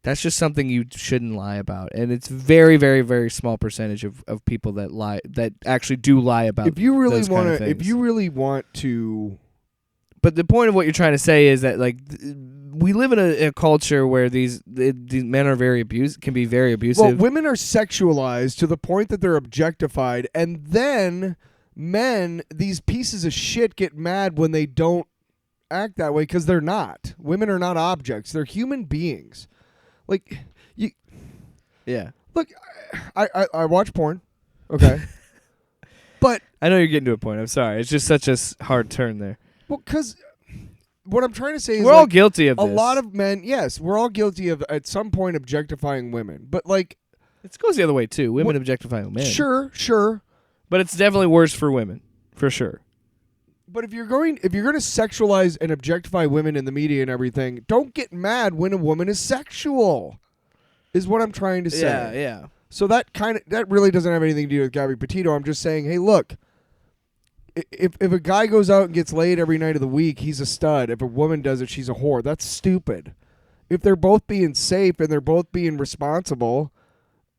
Speaker 2: that's just something you shouldn't lie about, and it's very, very, very small percentage of people that lie that actually do lie about.
Speaker 1: If you really
Speaker 2: want
Speaker 1: to.
Speaker 2: But the point of what you're trying to say is that like we live in a culture where these men are can be very abusive.
Speaker 1: Well, women are sexualized to the point that they're objectified, and then men, these pieces of shit, get mad when they don't act that way because they're not. Women are not objects; they're human beings. Like you.
Speaker 2: Yeah.
Speaker 1: Look, I watch porn. Okay. But
Speaker 2: I know you're getting to a point. I'm sorry. It's just such a hard turn there.
Speaker 1: Well, because what I'm trying to say is
Speaker 2: we're all guilty of this.
Speaker 1: A lot of men, yes, we're all guilty of at some point objectifying women. But like,
Speaker 2: it goes the other way too. Women objectifying men.
Speaker 1: Sure.
Speaker 2: But it's definitely worse for women, for sure.
Speaker 1: But if you're going to sexualize and objectify women in the media and everything, don't get mad when a woman is sexual. Is what I'm trying to say.
Speaker 2: Yeah.
Speaker 1: So that really doesn't have anything to do with Gabby Petito. I'm just saying, hey, look. If a guy goes out and gets laid every night of the week, he's a stud. If a woman does it, she's a whore. That's stupid. If they're both being safe and they're both being responsible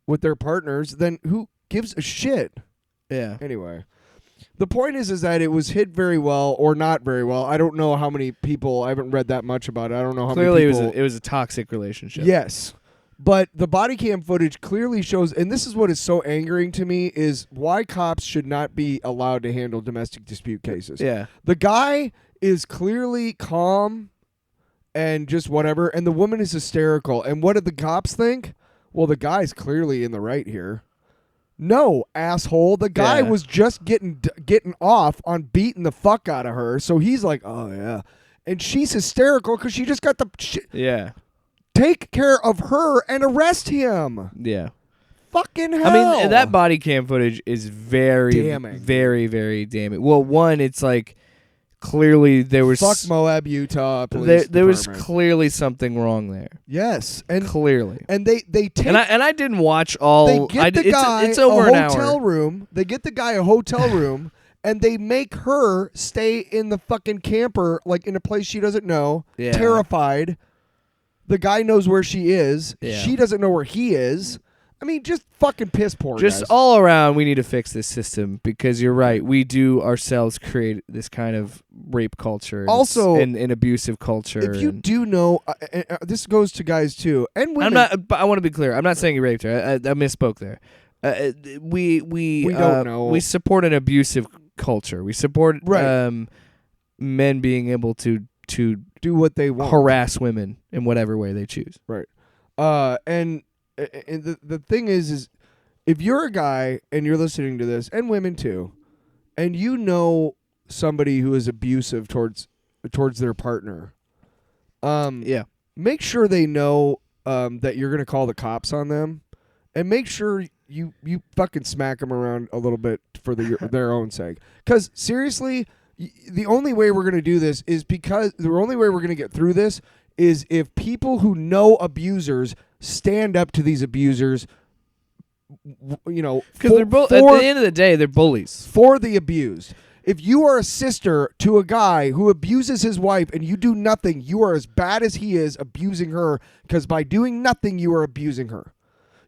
Speaker 1: with their partners, then who gives a shit?
Speaker 2: Yeah.
Speaker 1: Anyway, the point is that it was hid very well or not very well. I don't know how many people. I haven't read that much about it. I don't know how many people.
Speaker 2: Clearly, it was a toxic relationship.
Speaker 1: Yes. But the body cam footage clearly shows, and this is what is so angering to me, is why cops should not be allowed to handle domestic dispute cases.
Speaker 2: Yeah.
Speaker 1: The guy is clearly calm and just whatever, and the woman is hysterical. And what did the cops think? Well, the guy's clearly in the right here. No, asshole. The guy was just getting off on beating the fuck out of her, so he's like, oh, yeah. And she's hysterical because she just got the shit.
Speaker 2: Yeah.
Speaker 1: Take care of her and arrest him.
Speaker 2: Yeah.
Speaker 1: Fucking hell.
Speaker 2: I mean, that body cam footage is very
Speaker 1: damning.
Speaker 2: Very, very damning. Well, one, it's like clearly there was...
Speaker 1: Fuck Moab, Utah police
Speaker 2: there was clearly something wrong there.
Speaker 1: Yes. And
Speaker 2: clearly.
Speaker 1: And they take...
Speaker 2: And I didn't watch all...
Speaker 1: They get the guy
Speaker 2: it's over
Speaker 1: a
Speaker 2: an
Speaker 1: hotel
Speaker 2: hour.
Speaker 1: room. They get the guy a hotel room, and they make her stay in the fucking camper, like in a place she doesn't know, terrified. The guy knows where she is.
Speaker 2: Yeah.
Speaker 1: She doesn't know where he is. I mean, just fucking piss poor,
Speaker 2: Just
Speaker 1: guys.
Speaker 2: all around, we need to fix this system because you're right. We do ourselves create this kind of rape culture,
Speaker 1: also
Speaker 2: and abusive culture.
Speaker 1: If you do know, this goes to guys too, and women.
Speaker 2: I want to be clear. I'm not saying you raped her. I misspoke there. We
Speaker 1: don't know.
Speaker 2: We support an abusive culture. We support men being able to
Speaker 1: do what they want,
Speaker 2: harass women in whatever way they choose.
Speaker 1: Right. And and the thing is if you're a guy and you're listening to this, and women too, and you know somebody who is abusive towards their partner, make sure they know that you're gonna call the cops on them, and make sure you fucking smack them around a little bit for their own sake. Because seriously, the only way we're gonna do this is because the only way we're gonna get through this is if people who know abusers stand up to these abusers.
Speaker 2: Because they're at the end of the day, they're bullies
Speaker 1: for the abused. If you are a sister to a guy who abuses his wife and you do nothing, you are as bad as he is abusing her, because by doing nothing, you are abusing her.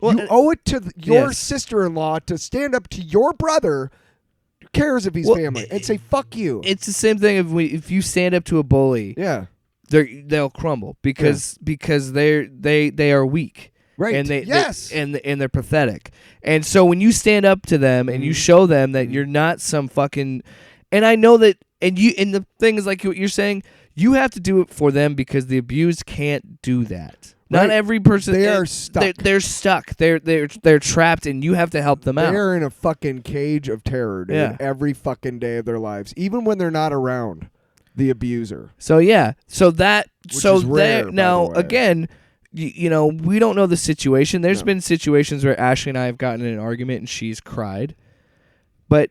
Speaker 1: Well, you owe it to your sister-in-law to stand up to your brother, who cares if he's family, and say, fuck you.
Speaker 2: It's the same thing if you stand up to a bully.
Speaker 1: Yeah.
Speaker 2: They'll crumble because they are weak.
Speaker 1: Right.
Speaker 2: And they're pathetic. And so when you stand up to them and you show them that you're not some fucking, and I know that, and the thing is, like what you're saying, you have to do it for them because the abused can't do that. Right. Not every person.
Speaker 1: They are stuck.
Speaker 2: They're stuck. They're trapped, and you have to help them out.
Speaker 1: They're in a fucking cage of terror, dude, every fucking day of their lives, even when they're not around the abuser.
Speaker 2: So yeah,
Speaker 1: Which is rare,
Speaker 2: now
Speaker 1: by the way.
Speaker 2: again. We don't know the situation. There's been situations where Ashley and I have gotten in an argument and she's cried. But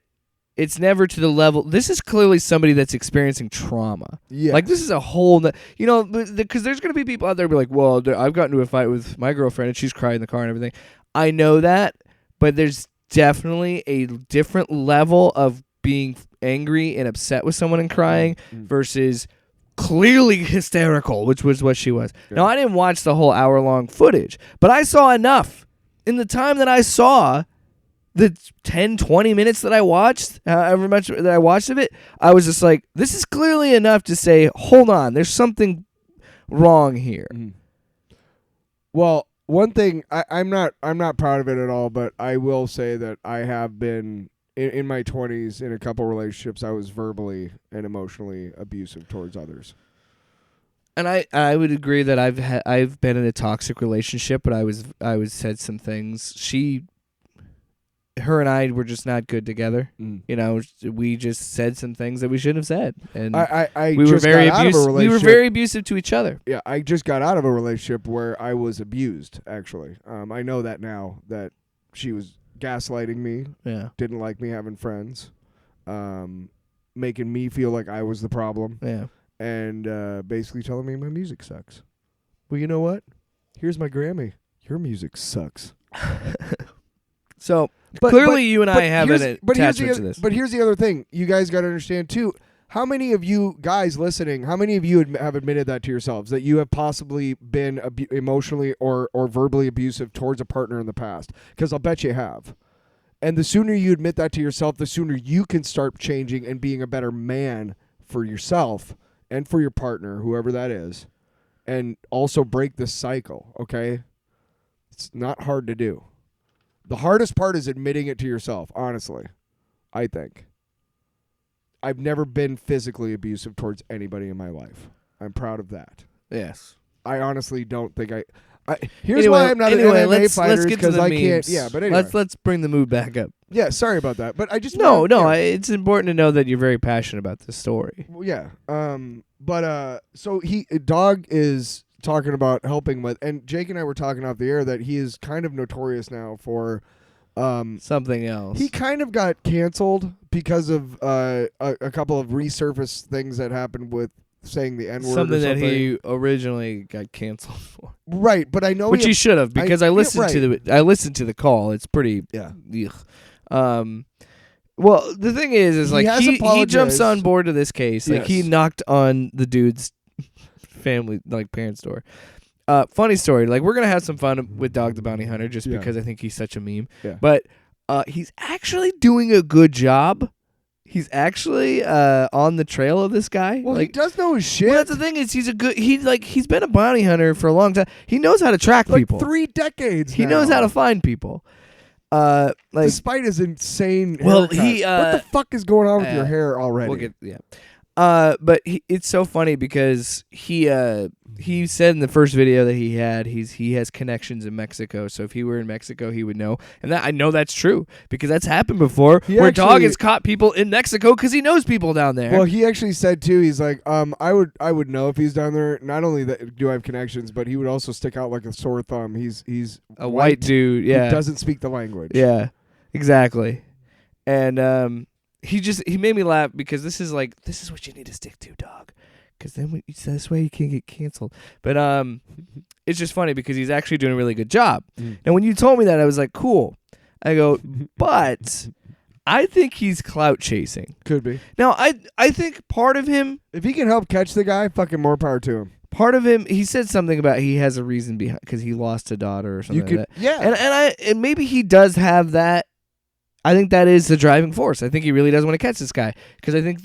Speaker 2: it's never to the level. This is clearly somebody that's experiencing trauma.
Speaker 1: Yeah.
Speaker 2: Like, this is a whole, because there's going to be people out there be like, well, I've gotten into a fight with my girlfriend and she's cried in the car and everything. I know that, but there's definitely a different level of being angry and upset with someone and crying versus clearly hysterical, which was what she was. Yeah. Now, I didn't watch the whole hour-long footage, but I saw enough. In the time that I saw, the 10, 20 minutes that I watched, however much that I watched of it, I was just like, this is clearly enough to say, hold on, there's something wrong here.
Speaker 1: Well, one thing, I'm not proud of it at all, but I will say that I have been in my 20s, in a couple relationships, I was verbally and emotionally abusive towards others.
Speaker 2: And I would agree that I've been in a toxic relationship, but I was said some things. Her and I were just not good together. We just said some things that we shouldn't have said, and we were very abusive. We were very abusive to each other.
Speaker 1: Yeah, I just got out of a relationship where I was abused. Actually, I know that now, that she was gaslighting me, didn't like me having friends, making me feel like I was the problem, and basically telling me my music sucks. Well, you know what? Here's my Grammy. Your music sucks.
Speaker 2: So clearly you and I have an attachment to this.
Speaker 1: But here's the other thing. You guys got to understand, too. How many of you guys listening, how many of you have admitted that to yourselves, that you have possibly been emotionally or verbally abusive towards a partner in the past? Because I'll bet you have. And the sooner you admit that to yourself, the sooner you can start changing and being a better man for yourself and for your partner, whoever that is, and also break this cycle, okay? It's not hard to do. The hardest part is admitting it to yourself, honestly, I think. I've never been physically abusive towards anybody in my life. I'm proud of that.
Speaker 2: Yes.
Speaker 1: I honestly don't think here's why I'm not an MMA fighter, because I can't. Yeah, but anyway.
Speaker 2: Let's bring the mood back up.
Speaker 1: Yeah, sorry about that, but I just
Speaker 2: it's important to know that you're very passionate about this story.
Speaker 1: Well, yeah. So Dog is talking about helping with, and Jake and I were talking off the air that he is kind of notorious now for
Speaker 2: something else.
Speaker 1: He kind of got canceled because of a couple of resurfaced things that happened with saying the N-word.
Speaker 2: Something that he originally got canceled for.
Speaker 1: Right, but I know
Speaker 2: which he should have, because I listened to the call. It's pretty well, the thing is like he jumps on board to this case. Like, he knocked on the dude's family, like, parents' door. Funny story. Like, we're gonna have some fun with Dog the Bounty Hunter just because I think he's such a meme. Yeah. But he's actually doing a good job. He's actually on the trail of this guy.
Speaker 1: Well, he does know his shit.
Speaker 2: Well, that's the thing, is he's been a bounty hunter for a long time. He knows how to track people.
Speaker 1: 3 decades.
Speaker 2: He knows how to find people.
Speaker 1: Despite his insane
Speaker 2: haircut.
Speaker 1: What the fuck is going on with your hair already?
Speaker 2: We'll get But it's so funny because he said in the first video that he had he has connections in Mexico. So if he were in Mexico, he would know. And I know that's true because that's happened before. Dog has caught people in Mexico because he knows people down there.
Speaker 1: Well, he actually said too. He's like, I would know if he's down there. Not only that do I have connections, but he would also stick out like a sore thumb. He's
Speaker 2: a white dude. Yeah,
Speaker 1: who doesn't speak the language.
Speaker 2: Yeah, exactly. And he made me laugh because this is what you need to stick to, dog. Because then this way you can't get canceled. But it's just funny because he's actually doing a really good job. And when you told me that, I was like, cool. I go, but I think he's clout chasing.
Speaker 1: Could be.
Speaker 2: Now, I think part of him,
Speaker 1: if he can help catch the guy, fucking more power to him.
Speaker 2: Part of him, he said something about he has a reason behind because he lost a daughter or something like that.
Speaker 1: Yeah.
Speaker 2: And maybe he does have that. I think that is the driving force. I think he really does want to catch this guy because I think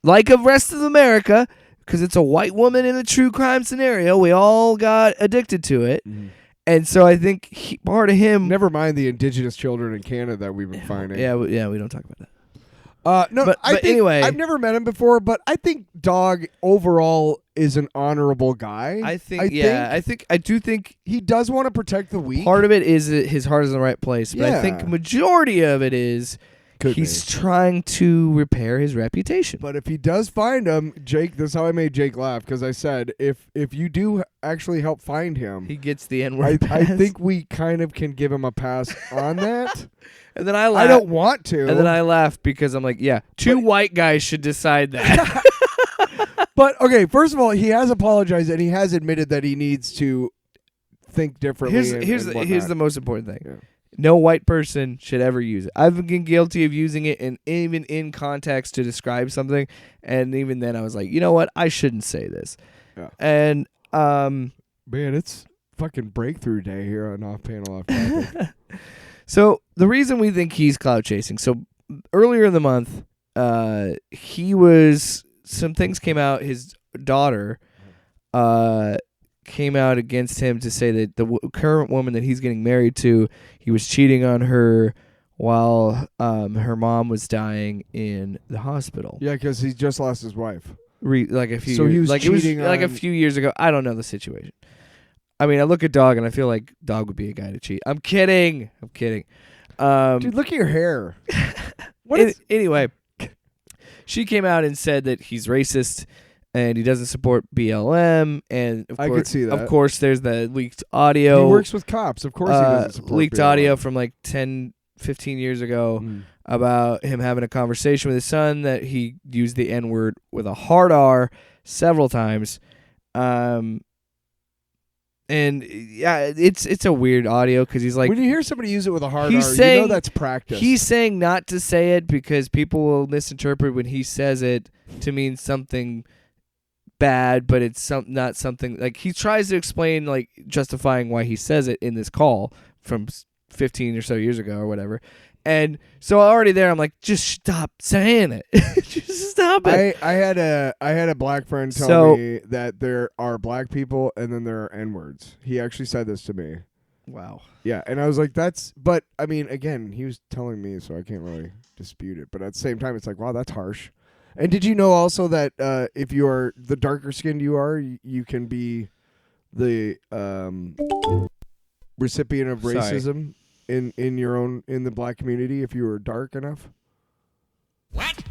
Speaker 2: like the rest of America, because it's a white woman in a true crime scenario, we all got addicted to it. And so I think part of him.
Speaker 1: Never mind the indigenous children in Canada that we've been finding.
Speaker 2: Yeah, we don't talk about that.
Speaker 1: No,
Speaker 2: but anyway,
Speaker 1: I've never met him before, but I think Dog overall is an honourable guy.
Speaker 2: I do think
Speaker 1: he does want to protect the weak.
Speaker 2: Part of it is that his heart is in the right place, but I think majority of it is he's trying to repair his reputation.
Speaker 1: But if he does find him, Jake, this is how I made Jake laugh because I said if you do actually help find him,
Speaker 2: he gets the N-word pass.
Speaker 1: I think we kind of can give him a pass on that.
Speaker 2: And then I laugh.
Speaker 1: I don't want to.
Speaker 2: And then I laugh because I'm like, two white guys should decide that.
Speaker 1: But, okay, first of all, he has apologized and he has admitted that he needs to think differently.
Speaker 2: Here's the most important thing. Yeah. No white person should ever use it. I've been guilty of using it even in context to describe something. And even then I was like, you know what? I shouldn't say this. Yeah. And
Speaker 1: man, it's fucking breakthrough day here on Off Panel Off Topic.
Speaker 2: So the reason we think he's clout chasing. So earlier in the month, some things came out. His daughter came out against him to say that the current woman that he's getting married to, he was cheating on her while her mom was dying in the hospital.
Speaker 1: Yeah, because he just lost his wife.
Speaker 2: A few years ago. I don't know the situation. I mean, I look at Dog and I feel like Dog would be a guy to cheat. I'm kidding.
Speaker 1: Dude, look at your hair.
Speaker 2: Anyway, she came out and said that he's racist and he doesn't support BLM. And
Speaker 1: I could see that.
Speaker 2: Of course, there's the leaked audio.
Speaker 1: He works with cops. Of course, he doesn't support
Speaker 2: leaked
Speaker 1: BLM.
Speaker 2: audio from like 10, 15 years ago about him having a conversation with his son that he used the N-word with a hard R several times. And yeah, it's a weird audio because he's like,
Speaker 1: when you hear somebody use it with a hard R,
Speaker 2: you
Speaker 1: know that's practice.
Speaker 2: He's saying not to say it because people will misinterpret when he says it to mean something bad, but it's not something like he tries to explain, like justifying why he says it in this call from 15 or so years ago or whatever. And so already there, I'm like, just stop saying it. Just stop it.
Speaker 1: I had a black friend tell me that there are black people and then there are N-words. He actually said this to me.
Speaker 2: Wow.
Speaker 1: Yeah, and I was like, but I mean, again, he was telling me, so I can't really dispute it. But at the same time, it's like, wow, that's harsh. And did you know also that if you are the darker skinned you are, you can be the recipient of racism? In the black community if you were dark enough?
Speaker 3: What?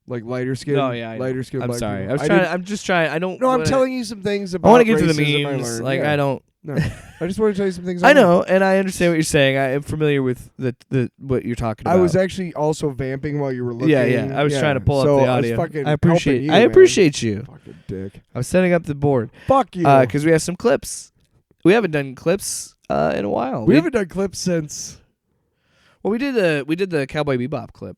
Speaker 1: Like lighter skin?
Speaker 2: Oh yeah,
Speaker 1: lighter skin.
Speaker 2: I'm sorry.
Speaker 1: People.
Speaker 2: I'm just trying. I don't.
Speaker 1: No, I'm telling you some things about.
Speaker 2: I want to get to the
Speaker 1: racism
Speaker 2: memes.
Speaker 1: I learned.
Speaker 2: I don't.
Speaker 1: No, I just want to tell you some things.
Speaker 2: I know, and I understand what you're saying. I am familiar with the what you're talking about.
Speaker 1: I was actually also vamping while you were looking.
Speaker 2: Yeah. I was trying to pull up the audio.
Speaker 1: I
Speaker 2: appreciate you.
Speaker 1: Fucking dick.
Speaker 2: I was setting up the board.
Speaker 1: Fuck you.
Speaker 2: Because we have some clips. We haven't done clips in a while.
Speaker 1: We haven't done clips since.
Speaker 2: Well, we did the Cowboy Bebop clip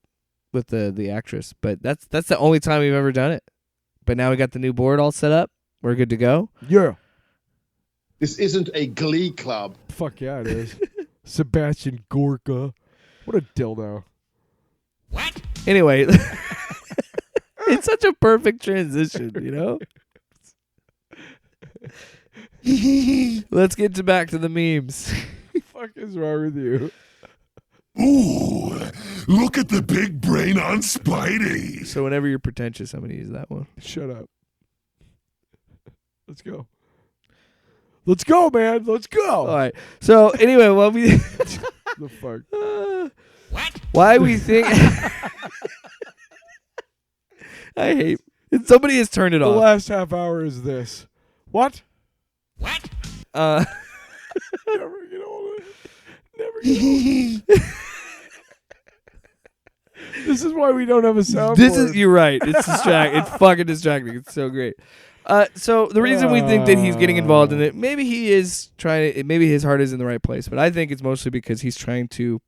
Speaker 2: with the actress, but that's the only time we've ever done it. But now we got the new board all set up. We're good to go.
Speaker 1: Yeah.
Speaker 4: This isn't a glee club.
Speaker 1: Fuck yeah, it is. Sebastian Gorka. What a dildo.
Speaker 3: What?
Speaker 2: Anyway, it's such a perfect transition, you know? Let's get back to the memes.
Speaker 1: What the fuck is wrong with you?
Speaker 5: Ooh, Look at the big brain on Spidey.
Speaker 2: So whenever you're pretentious, I'm going to use that one.
Speaker 1: Shut up. Let's go. Let's go, man. Let's go.
Speaker 2: All right. So anyway, what we...
Speaker 1: The fuck?
Speaker 3: What?
Speaker 2: Why we think... I hate... Somebody has turned it
Speaker 1: The
Speaker 2: off.
Speaker 1: last half hour is this. What?
Speaker 3: What?
Speaker 1: Never get old of it. Never get old of it. This is why we don't have a soundboard.
Speaker 2: You're right. It's It's fucking distracting. It's so great. So the reason we think that he's getting involved in it, maybe he is maybe his heart is in the right place, but I think it's mostly because he's trying to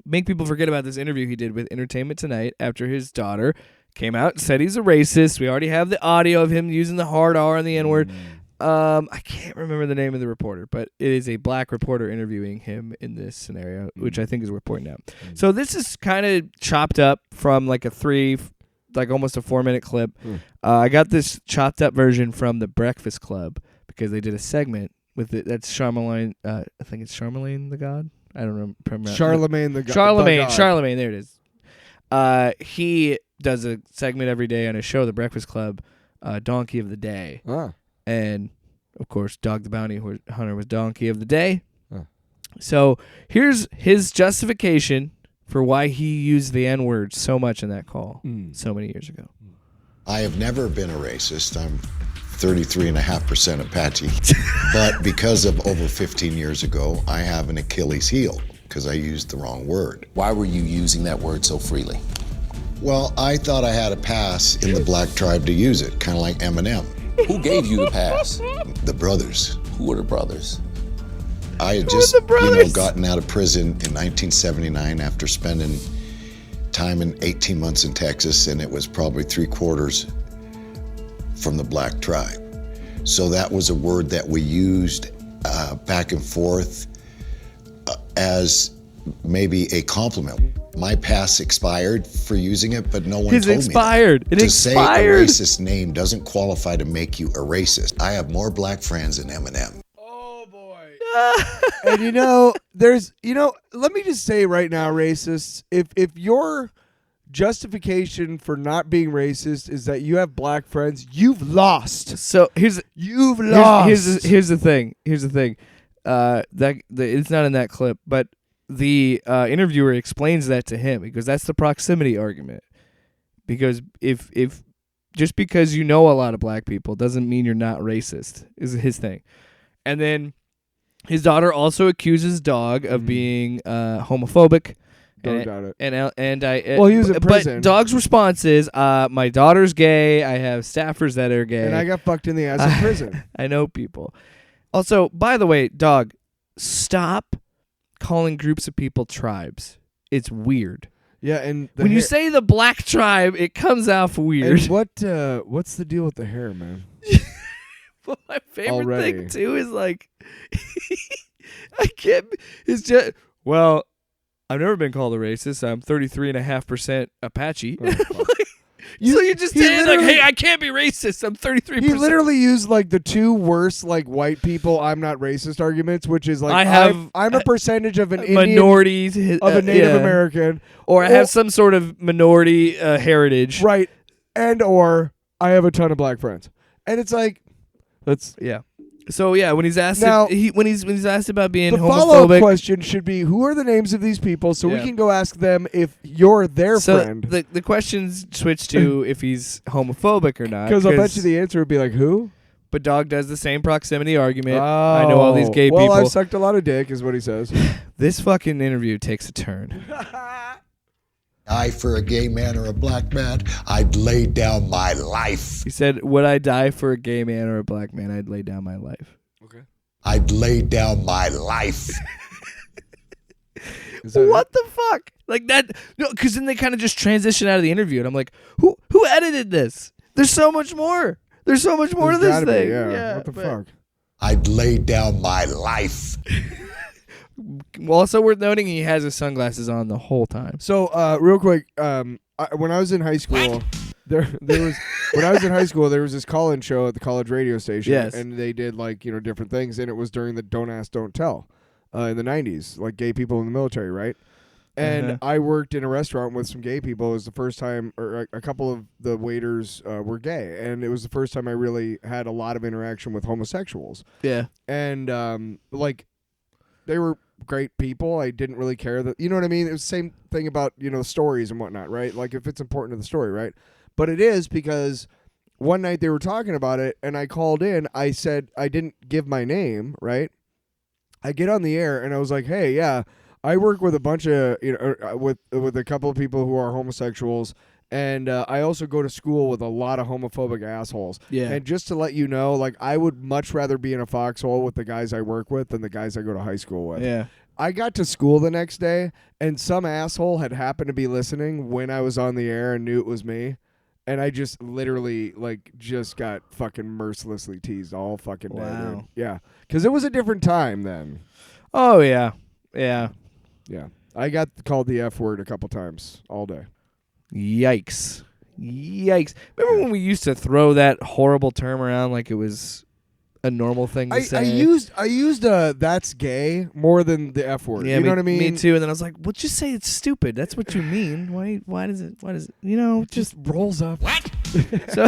Speaker 2: make people forget about this interview he did with Entertainment Tonight after his daughter came out and said he's a racist. We already have the audio of him using the hard R and the N-word. I can't remember the name of the reporter, but it is a black reporter interviewing him in this scenario, which I think is worth pointing out. So this is kind of chopped up from like almost a 4-minute clip. I got this chopped up version from the Breakfast Club because they did a segment with it. That's Charlemagne. I think it's Charlemagne the God. I don't remember.
Speaker 1: Charlemagne the God.
Speaker 2: Charlemagne. There it is. He does a segment every day on his show, The Breakfast Club, Donkey of the Day. And, of course, Dog the Bounty Hunter was Donkey of the Day. So here's his justification for why he used the N-word so much in that call so many years ago.
Speaker 6: I have never been a racist. I'm 33.5% Apache. But because of over 15 years ago, I have an Achilles heel because I used the wrong word.
Speaker 7: Why were you using that word so freely?
Speaker 6: Well, I thought I had a pass in the black tribe to use it, kind of like Eminem.
Speaker 7: Who gave you the pass?
Speaker 6: The brothers.
Speaker 7: Who were the brothers?
Speaker 6: I had just, gotten out of prison in 1979 after spending time in 18 months in Texas, and it was probably 3/4 from the black tribe. So that was a word that we used back and forth as maybe a compliment. My pass expired for using it, but no one told me that. To say a racist name doesn't qualify to make you a racist. I have more black friends than Eminem.
Speaker 1: Oh, boy. And let me just say right now, racists, if your justification for not being racist is that you have black friends, you've lost.
Speaker 2: So
Speaker 1: you've lost.
Speaker 2: Here's the thing. It's not in that clip, but the interviewer explains that to him because that's the proximity argument. Because if just because you know a lot of black people doesn't mean you're not racist is his thing. And then his daughter also accuses Dog of being homophobic.
Speaker 1: Don't doubt it.
Speaker 2: Well,
Speaker 1: he was in prison.
Speaker 2: But Dog's response is, my daughter's gay. I have staffers that are gay.
Speaker 1: And I got fucked in the ass in prison.
Speaker 2: I know people. Also, by the way, Dog, stop calling groups of people tribes. It's weird.
Speaker 1: Yeah, and
Speaker 2: when you say the black tribe, it comes off weird.
Speaker 1: And what's the deal with the hair, man?
Speaker 2: Well, my favorite thing too is like, I can't. It's just I've never been called a racist. I'm 33.5% Apache. So you're just saying like, hey, I can't be racist. I'm 33%.
Speaker 1: He literally used like the two worst like white people I'm not racist arguments, which is like I'm a percentage of an
Speaker 2: minority
Speaker 1: of a Native American,
Speaker 2: or I have some sort of minority heritage,
Speaker 1: right? And or I have a ton of black friends, and it's like that's
Speaker 2: So when he's asked when he's asked about being
Speaker 1: the
Speaker 2: homophobic,
Speaker 1: follow-up question should be, who are the names of these people, so we can go ask them if you're their friend.
Speaker 2: The questions switch to if he's homophobic or not.
Speaker 1: Because I bet you the answer would be like, who?
Speaker 2: But Dog does the same proximity argument. I know all these gay people.
Speaker 1: Well, I've sucked a lot of dick, is what he says.
Speaker 2: This fucking interview takes a turn.
Speaker 6: Die for a gay man or a black man, I'd lay down my life.
Speaker 2: He said, would I die for a gay man or a black man? I'd lay down my life.
Speaker 1: Okay.
Speaker 6: I'd lay down my life.
Speaker 2: What the fuck? Like that? No, because then they kind of just transition out of the interview, and I'm like, who edited this? There's so much more. There's so much more to this thing.
Speaker 1: Yeah. What the fuck?
Speaker 6: I'd lay down my life.
Speaker 2: Also worth noting, he has his sunglasses on the whole time.
Speaker 1: So, real quick, when I was in high school, there was this call-in show at the college radio station.
Speaker 2: Yes.
Speaker 1: And they did like different things, and it was during the Don't Ask, Don't Tell, in the 90s, like gay people in the military, right? And I worked in a restaurant with some gay people. It was the first time, or a couple of the waiters were gay, and it was the first time I really had a lot of interaction with homosexuals.
Speaker 2: Yeah.
Speaker 1: And like, they were great people. I didn't really care that, you know what I mean? It was the same thing about, stories and whatnot, right? Like, if it's important to the story, right? But it is, because one night they were talking about it, and I called in. I said I didn't give my name, right? I get on the air, and I was like, hey, yeah, I work with a bunch of, with a couple of people who are homosexuals, and I also go to school with a lot of homophobic assholes.
Speaker 2: Yeah.
Speaker 1: And just to let you know, like, I would much rather be in a foxhole with the guys I work with than the guys I go to high school with.
Speaker 2: Yeah.
Speaker 1: I got to school the next day, and some asshole had happened to be listening when I was on the air and knew it was me. And I just literally, just got fucking mercilessly teased all fucking day.
Speaker 2: Wow.
Speaker 1: Dude. Yeah. Because it was a different time then.
Speaker 2: Oh, yeah. Yeah.
Speaker 1: Yeah. I got called the F word a couple times all day.
Speaker 2: Yikes. Remember when we used to throw that horrible term around like it was a normal thing to say?
Speaker 1: I used that's gay more than the F word.
Speaker 2: Yeah,
Speaker 1: you know what I mean?
Speaker 2: Me too. And then I was like, well, just say it's stupid. That's what you mean. Why does it,
Speaker 1: It just rolls off.
Speaker 3: What?
Speaker 2: So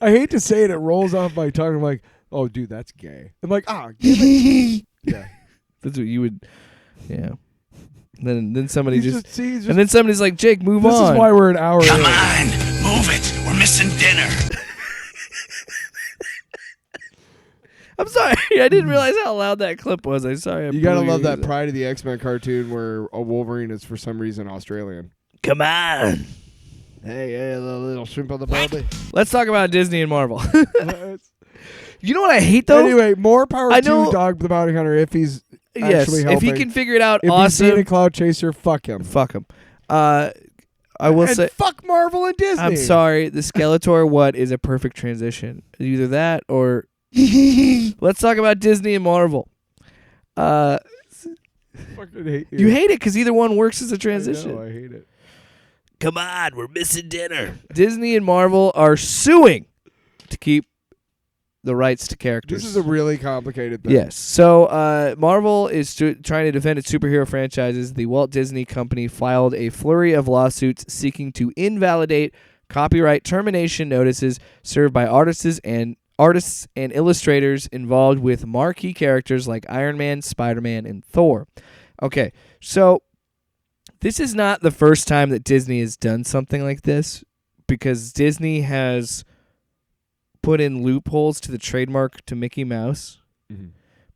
Speaker 1: I hate to say it, it rolls off my tongue. I'm like, oh, dude, that's gay. I'm like, yeah.
Speaker 2: that's what you would, yeah. Then somebody
Speaker 1: and
Speaker 2: then somebody's like, Jake, move on.
Speaker 1: This is why we're an hour
Speaker 5: Come
Speaker 1: in.
Speaker 5: on, move it. We're missing dinner.
Speaker 2: I'm sorry. I didn't realize how loud that clip was. I'm sorry.
Speaker 1: You gotta love that Pride of the X-Men cartoon where a Wolverine is for some reason Australian.
Speaker 2: Come on.
Speaker 1: Hey, little shrimp on the barbie.
Speaker 2: Let's talk about Disney and Marvel. You know what I hate though?
Speaker 1: Anyway, more power
Speaker 2: I
Speaker 1: to
Speaker 2: know-
Speaker 1: Dog the Bounty Hunter if he's
Speaker 2: Yes,
Speaker 1: actually
Speaker 2: if
Speaker 1: helping.
Speaker 2: he can figure it out,
Speaker 1: if
Speaker 2: awesome.
Speaker 1: he's being a cloud chaser, fuck him.
Speaker 2: Fuck him. I will
Speaker 1: and
Speaker 2: say,
Speaker 1: fuck Marvel and Disney.
Speaker 2: I'm sorry. The Skeletor what is a perfect transition. Either that or let's talk about Disney and Marvel.
Speaker 1: Fucking hate you.
Speaker 2: You hate it because either one works as a transition.
Speaker 1: I hate it.
Speaker 2: Come on, we're missing dinner. Disney and Marvel are suing to keep the rights to characters.
Speaker 1: This is a really complicated thing.
Speaker 2: Yes. So Marvel is trying to defend its superhero franchises. The Walt Disney Company filed a flurry of lawsuits seeking to invalidate copyright termination notices served by artists and illustrators involved with marquee characters like Iron Man, Spider-Man, and Thor. Okay, so this is not the first time that Disney has done something like this, because Disney has put in loopholes to the trademark to Mickey Mouse,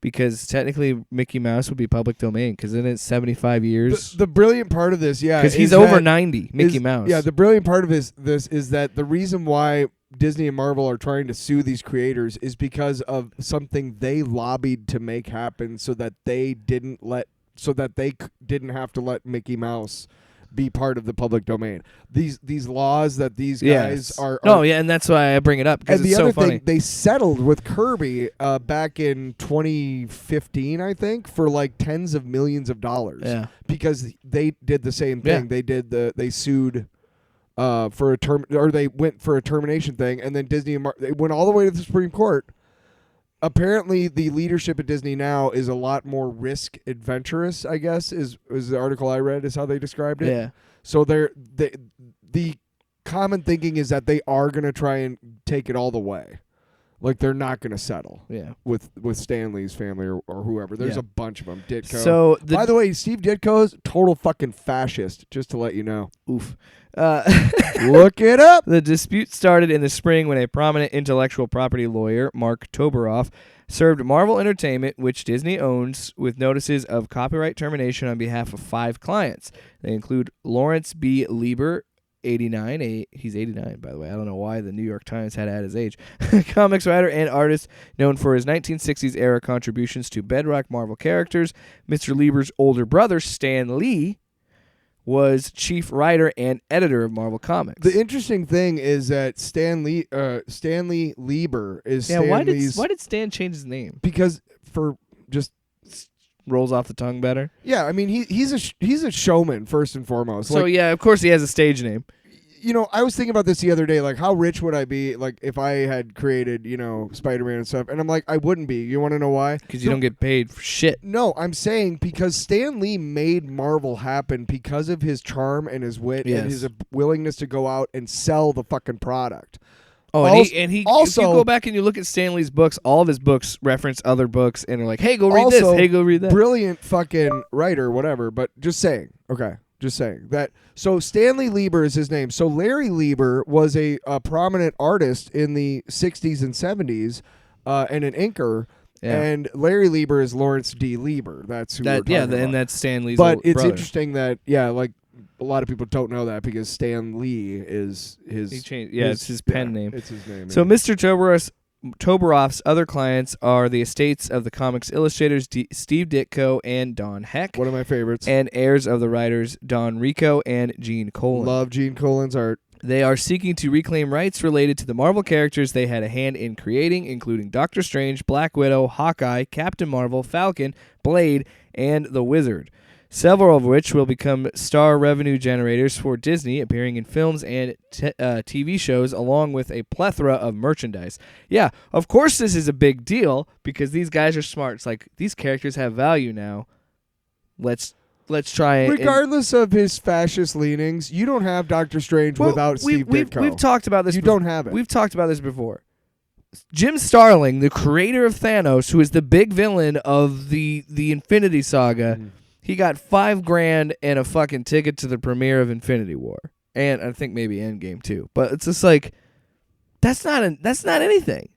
Speaker 2: because technically Mickey Mouse would be public domain, because then it's 75 years.
Speaker 1: The brilliant part of this,
Speaker 2: because he's over 90, Mickey Mouse.
Speaker 1: Yeah, the brilliant part of this is that the reason why Disney and Marvel are trying to sue these creators is because of something they lobbied to make happen, so that they didn't have to let Mickey Mouse be part of the public domain. These laws that these guys are.
Speaker 2: And that's why I bring it up, because
Speaker 1: and
Speaker 2: it's
Speaker 1: the
Speaker 2: so
Speaker 1: other
Speaker 2: funny.
Speaker 1: thing, they settled with Kirby back in 2015, I think, for like tens of millions of dollars.
Speaker 2: Yeah.
Speaker 1: Because they did the same thing.
Speaker 2: Yeah.
Speaker 1: They sued for a term, or they went for a termination thing, and then Disney and they went all the way to the Supreme Court. Apparently, the leadership at Disney now is a lot more risk adventurous, I guess, is the article I read, is how they described it.
Speaker 2: Yeah.
Speaker 1: So the common thinking is that they are going to try and take it all the way. Like, they're not going to settle with Stan Lee's family or whoever. There's a bunch of them. Ditko.
Speaker 2: So
Speaker 1: by the way, Steve Ditko's total fucking fascist, just to let you know.
Speaker 2: Oof.
Speaker 1: Look it up.
Speaker 2: The dispute started in the spring when a prominent intellectual property lawyer, Mark Toberoff, served Marvel Entertainment, which Disney owns, with notices of copyright termination on behalf of 5 clients. They include Lawrence B. Lieber, 89. He's 89, by the way. I don't know why the New York Times had to add his age. Comics writer and artist known for his 1960s era contributions to bedrock Marvel characters. Mr. Lieber's older brother, Stan Lee, was chief writer and editor of Marvel Comics.
Speaker 1: The interesting thing is that Stanley Lieber is
Speaker 2: why
Speaker 1: Stanley's.
Speaker 2: did Stan change his name?
Speaker 1: Because for just.
Speaker 2: Rolls off the tongue better.
Speaker 1: Yeah, I mean he's a showman first and foremost.
Speaker 2: So
Speaker 1: like,
Speaker 2: yeah, of course he has a stage name.
Speaker 1: I was thinking about this the other day. Like, how rich would I be, like, if I had created, Spider-Man and stuff? And I'm like, I wouldn't be. You want to know why?
Speaker 2: Because you don't get paid for shit.
Speaker 1: No, I'm saying because Stan Lee made Marvel happen because of his charm and his wit and his willingness to go out and sell the fucking product.
Speaker 2: Oh, and he also, if you go back and you look at Stan Lee's books, all of his books reference other books and are like, hey, go read this, hey, go read that.
Speaker 1: Brilliant fucking writer, whatever, but just saying. Okay, just saying. So Stanley Lieber is his name. So Larry Lieber was a prominent artist in the 60s and 70s and an inker. Yeah. And Larry Lieber is Lawrence D. Lieber. That's who we're talking about.
Speaker 2: And that's Stan Lee's
Speaker 1: But it's
Speaker 2: brother.
Speaker 1: Interesting that, like, a lot of people don't know that because Stan Lee is his...
Speaker 2: it's his pen name.
Speaker 1: It's his name.
Speaker 2: So Mr. Toberoff's other clients are the estates of the comics illustrators Steve Ditko and Don Heck.
Speaker 1: One of my favorites.
Speaker 2: And heirs of the writers Don Rico and Gene Colan.
Speaker 1: Love Gene Colan's art.
Speaker 2: They are seeking to reclaim rights related to the Marvel characters they had a hand in creating, including Doctor Strange, Black Widow, Hawkeye, Captain Marvel, Falcon, Blade, and the Wizard. Several of which will become star revenue generators for Disney, appearing in films and TV shows, along with a plethora of merchandise. Yeah, of course this is a big deal, because these guys are smart. It's like, these characters have value now. Let's try it.
Speaker 1: Regardless of his fascist leanings, you don't have Doctor Strange without Steve Ditko.
Speaker 2: We've talked about this.
Speaker 1: You don't have it.
Speaker 2: We've talked about this before. Jim Starlin, the creator of Thanos, who is the big villain of the Infinity Saga, he got $5,000 and a fucking ticket to the premiere of Infinity War, and I think maybe Endgame too. But it's just like, that's not anything.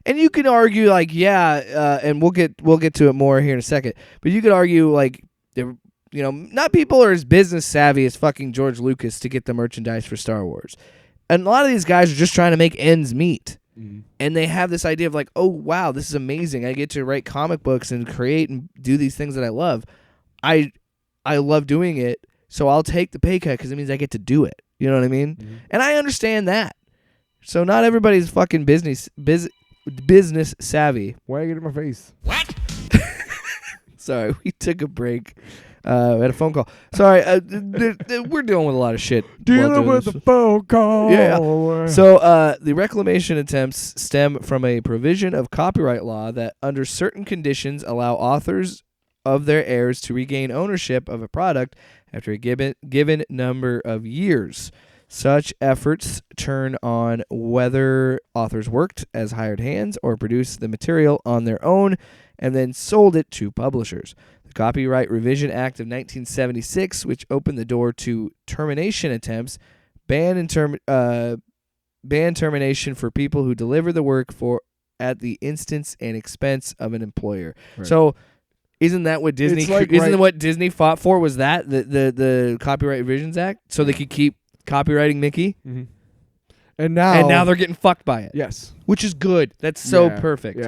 Speaker 2: And you can argue like, and we'll get to it more here in a second. But you could argue like, not people are as business savvy as fucking George Lucas to get the merchandise for Star Wars, and a lot of these guys are just trying to make ends meet. And they have this idea of like, oh wow, this is amazing. I get to write comic books and create and do these things that I love. I love doing it, so I'll take the pay cut because it means I get to do it. You know what I mean? Mm-hmm. And I understand that. So not everybody's fucking business savvy.
Speaker 1: Why are you getting in my face?
Speaker 3: What?
Speaker 2: Sorry, we took a break. We had a phone call. Sorry, we're dealing with a lot of shit.
Speaker 1: Dealing with a phone call.
Speaker 2: Yeah. So the reclamation attempts stem from a provision of copyright law that, under certain conditions, allow authors of their heirs to regain ownership of a product after a given number of years. Such efforts turn on whether authors worked as hired hands or produced the material on their own and then sold it to publishers. The Copyright Revision Act of 1976, which opened the door to termination attempts, banned termination for people who deliver the work at the instance and expense of an employer. Right. So isn't that what Disney what Disney fought for? Was that the Copyright Revisions Act, so they could keep copywriting Mickey?
Speaker 1: Mm-hmm. And now
Speaker 2: they're getting fucked by it.
Speaker 1: Yes,
Speaker 2: which is good. That's so perfect.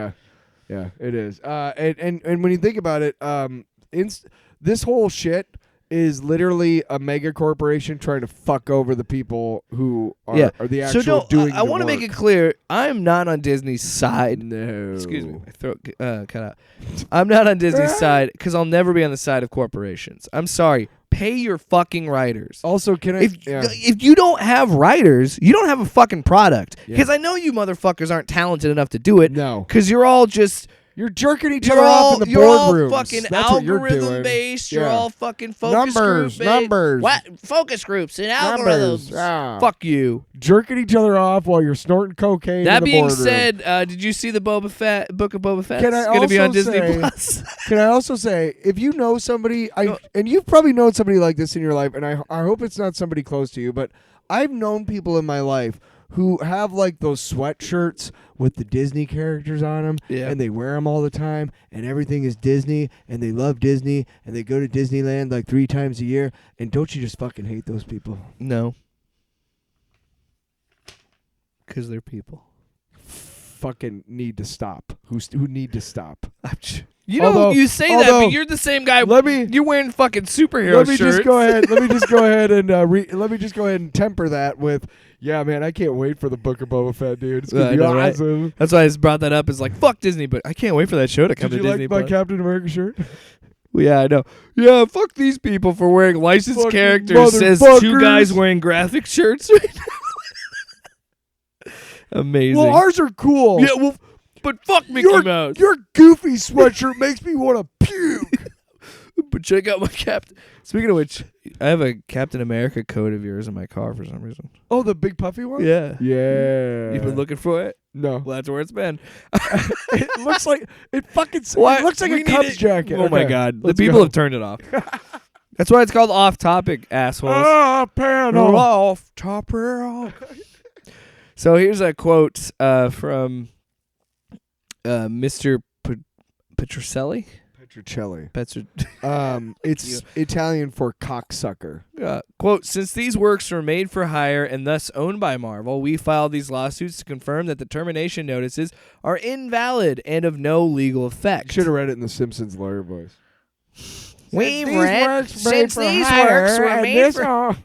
Speaker 1: Yeah, it is. And when you think about it, this whole shit is literally a mega corporation trying to fuck over the people who are the actual doing.
Speaker 2: I want to make it clear, I'm not on Disney's side.
Speaker 1: No,
Speaker 2: excuse me, my throat cut out. I'm not on Disney's side because I'll never be on the side of corporations. I'm sorry. Pay your fucking writers.
Speaker 1: Also,
Speaker 2: if you don't have writers, you don't have a fucking product. Because I know you motherfuckers aren't talented enough to do it.
Speaker 1: No,
Speaker 2: because you're all just.
Speaker 1: You're jerking each other off in the boardrooms.
Speaker 2: You're all fucking algorithm based. You're all fucking focus group
Speaker 1: numbers.
Speaker 2: What? Focus groups and algorithms. Fuck you.
Speaker 1: Jerking each other off while you're snorting cocaine.
Speaker 2: That
Speaker 1: in the
Speaker 2: being
Speaker 1: boardroom.
Speaker 2: said, did you see the Book of Boba Fett? It's going to be on Disney Plus.
Speaker 1: Can I also say, if you know somebody, and you've probably known somebody like this in your life, and I hope it's not somebody close to you, but I've known people in my life who have like those sweatshirts with the Disney characters on them, and they wear them all the time, and everything is Disney, and they love Disney, and they go to Disneyland like 3 times a year, and don't you just fucking hate those people?
Speaker 2: No. Because they're people.
Speaker 1: Fucking need to stop. Who need to stop?
Speaker 2: You say that, but you're the same guy. You're wearing fucking superhero shirts.
Speaker 1: Let me just go ahead and temper that with, yeah, man, I can't wait for the Book of Boba Fett, dude. It's gonna be awesome.
Speaker 2: Right? That's why I just brought that up. Is like, fuck Disney, but I can't wait for that show to come to Disney.
Speaker 1: Did you like my Captain America shirt?
Speaker 2: Well, yeah, I know. Yeah, fuck these people for wearing licensed characters. Says 2 guys wearing graphic shirts right now. Amazing.
Speaker 1: Well, ours are cool.
Speaker 2: Yeah, well, but fuck Mickey Mouse.
Speaker 1: Your goofy sweatshirt makes me want to puke.
Speaker 2: But check out my Captain. Speaking of which, I have a Captain America coat of yours in my car for some reason.
Speaker 1: Oh, the big puffy one?
Speaker 2: Yeah.
Speaker 1: Yeah.
Speaker 2: You've been looking for it?
Speaker 1: No.
Speaker 2: Well, that's where it's been.
Speaker 1: It looks like it fucking.
Speaker 2: Why?
Speaker 1: It looks like
Speaker 2: We
Speaker 1: a
Speaker 2: need
Speaker 1: Cubs
Speaker 2: it.
Speaker 1: jacket.
Speaker 2: Oh my
Speaker 1: Okay,
Speaker 2: God. The
Speaker 1: let's
Speaker 2: people
Speaker 1: go.
Speaker 2: have turned it off. That's why it's called Off Topic, assholes.
Speaker 1: Panel
Speaker 2: off, topper off. So here's a quote from Mr. Petrocelli.
Speaker 1: Petrocelli. It's Italian for cocksucker.
Speaker 2: Quote, since these works were made for hire and thus owned by Marvel, we filed these lawsuits to confirm that the termination notices are invalid and of no legal effect.
Speaker 1: Should have read it in the Simpsons lawyer voice.
Speaker 2: We've read, since these works were made for...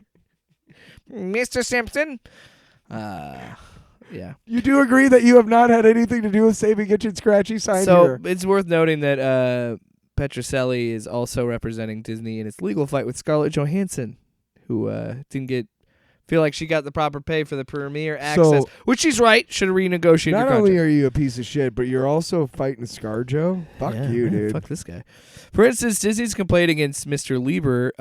Speaker 2: Mr. Simpson? Yeah.
Speaker 1: You do agree that you have not had anything to do with saving Itchy and Scratchy sign
Speaker 2: So
Speaker 1: here.
Speaker 2: it's worth noting that Petrocelli is also representing Disney in its legal fight with Scarlett Johansson, who didn't feel like she got the proper pay for the premiere access, which she's right. Should have renegotiated her
Speaker 1: Not
Speaker 2: contract.
Speaker 1: only are you a piece of shit, but you're also fighting ScarJo. Fuck you, dude.
Speaker 2: Fuck this guy. For instance, Disney's complaint against Mr. Lieber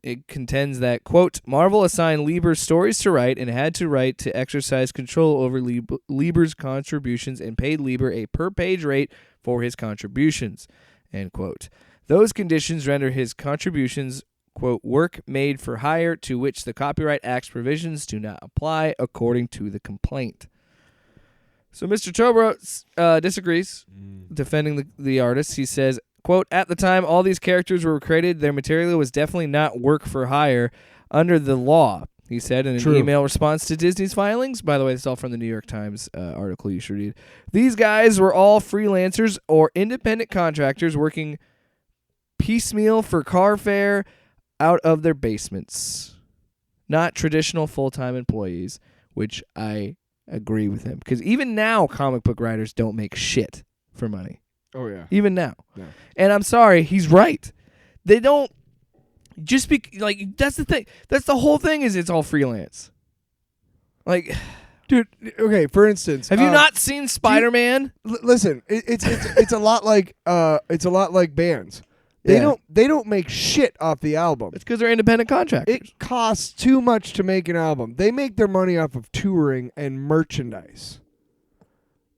Speaker 2: it contends that, quote, Marvel assigned Lieber stories to write and had to write to exercise control over Lieber's contributions and paid Lieber a per-page rate for his contributions, end quote. Those conditions render his contributions, quote, work made for hire to which the Copyright Act's provisions do not apply, according to the complaint. So Mr. Tobro disagrees, defending the artist. He says, quote, at the time all these characters were created, their material was definitely not work for hire under the law, he said in an email response to Disney's filings. By the way, this is all from the New York Times article you should read. These guys were all freelancers or independent contractors working piecemeal for car fare out of their basements. Not traditional full-time employees, which I agree with him. Because even now, comic book writers don't make shit for money.
Speaker 1: Oh, yeah.
Speaker 2: Even now.
Speaker 1: Yeah.
Speaker 2: And I'm sorry, he's right. They don't just be like, that's the thing. That's the whole thing, is it's all freelance. Like,
Speaker 1: dude, okay, for instance,
Speaker 2: have you not seen Spider-Man?
Speaker 1: Listen, it's a lot like bands. They don't make shit off the album.
Speaker 2: It's because they're independent contractors.
Speaker 1: It costs too much to make an album. They make their money off of touring and merchandise.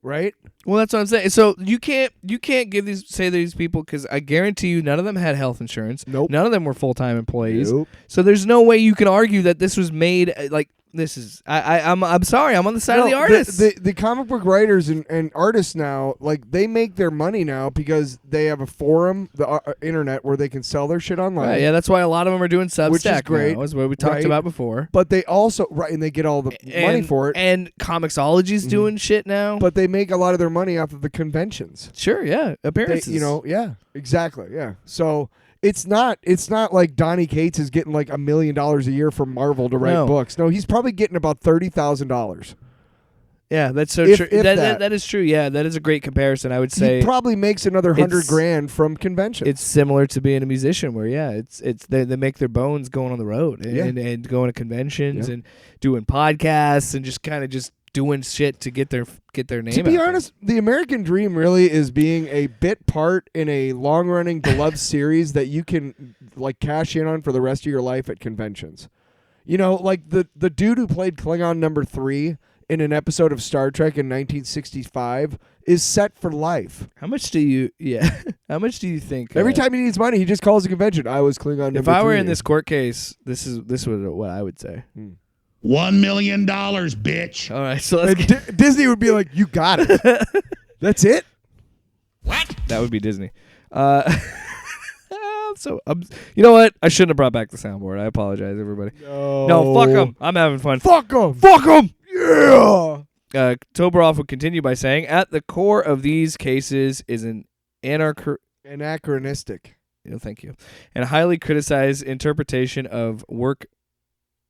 Speaker 1: Right?
Speaker 2: Well, that's what I'm saying. So you can't say these people, because I guarantee you none of them had health insurance.
Speaker 1: Nope.
Speaker 2: None of them were full-time employees.
Speaker 1: Nope.
Speaker 2: So there's no way you can argue that this was made like this is. I'm sorry. I'm on the side of the artists.
Speaker 1: The comic book writers and artists now, like, they make their money now because they have a forum, the internet, where they can sell their shit online.
Speaker 2: Right, yeah, that's why a lot of them are doing Substack,
Speaker 1: which is great.
Speaker 2: now, is what we talked about before.
Speaker 1: But they also and they get all the money for it.
Speaker 2: And Comixology's doing shit now.
Speaker 1: But they make a lot of their money off of the conventions.
Speaker 2: Sure, yeah, appearances.
Speaker 1: Yeah, exactly, yeah. So it's not like Donnie Cates is getting like $1 million a year from Marvel to write books. No, he's probably getting about $30,000.
Speaker 2: Yeah, that's so true.
Speaker 1: If
Speaker 2: that is true. Yeah, that is a great comparison. I would say
Speaker 1: he probably makes another $100,000 from conventions.
Speaker 2: It's similar to being a musician, where they make their bones going on the road and going to conventions and doing podcasts and just kind of just doing shit to get their name.
Speaker 1: To be honest, the American dream really is being a bit part in a long-running beloved series that you can like cash in on for the rest of your life at conventions. You know, like the dude who played Klingon number 3 in an episode of Star Trek in 1965 is set for life.
Speaker 2: How much do you think?
Speaker 1: Every time he needs money, he just calls a convention. I was Klingon number 3.
Speaker 2: If I were in this court case, this is what I would say.
Speaker 5: $1 million, bitch.
Speaker 2: All right, so let's
Speaker 1: Disney would be like, you got it. That's it?
Speaker 3: What?
Speaker 2: That would be Disney. So you know what? I shouldn't have brought back the soundboard. I apologize, everybody. No, fuck them. I'm having fun.
Speaker 1: Fuck them.
Speaker 2: Fuck them.
Speaker 1: Yeah.
Speaker 2: Toberoff would continue by saying, at the core of these cases is an
Speaker 1: anachronistic.
Speaker 2: Thank you. And highly criticized interpretation of work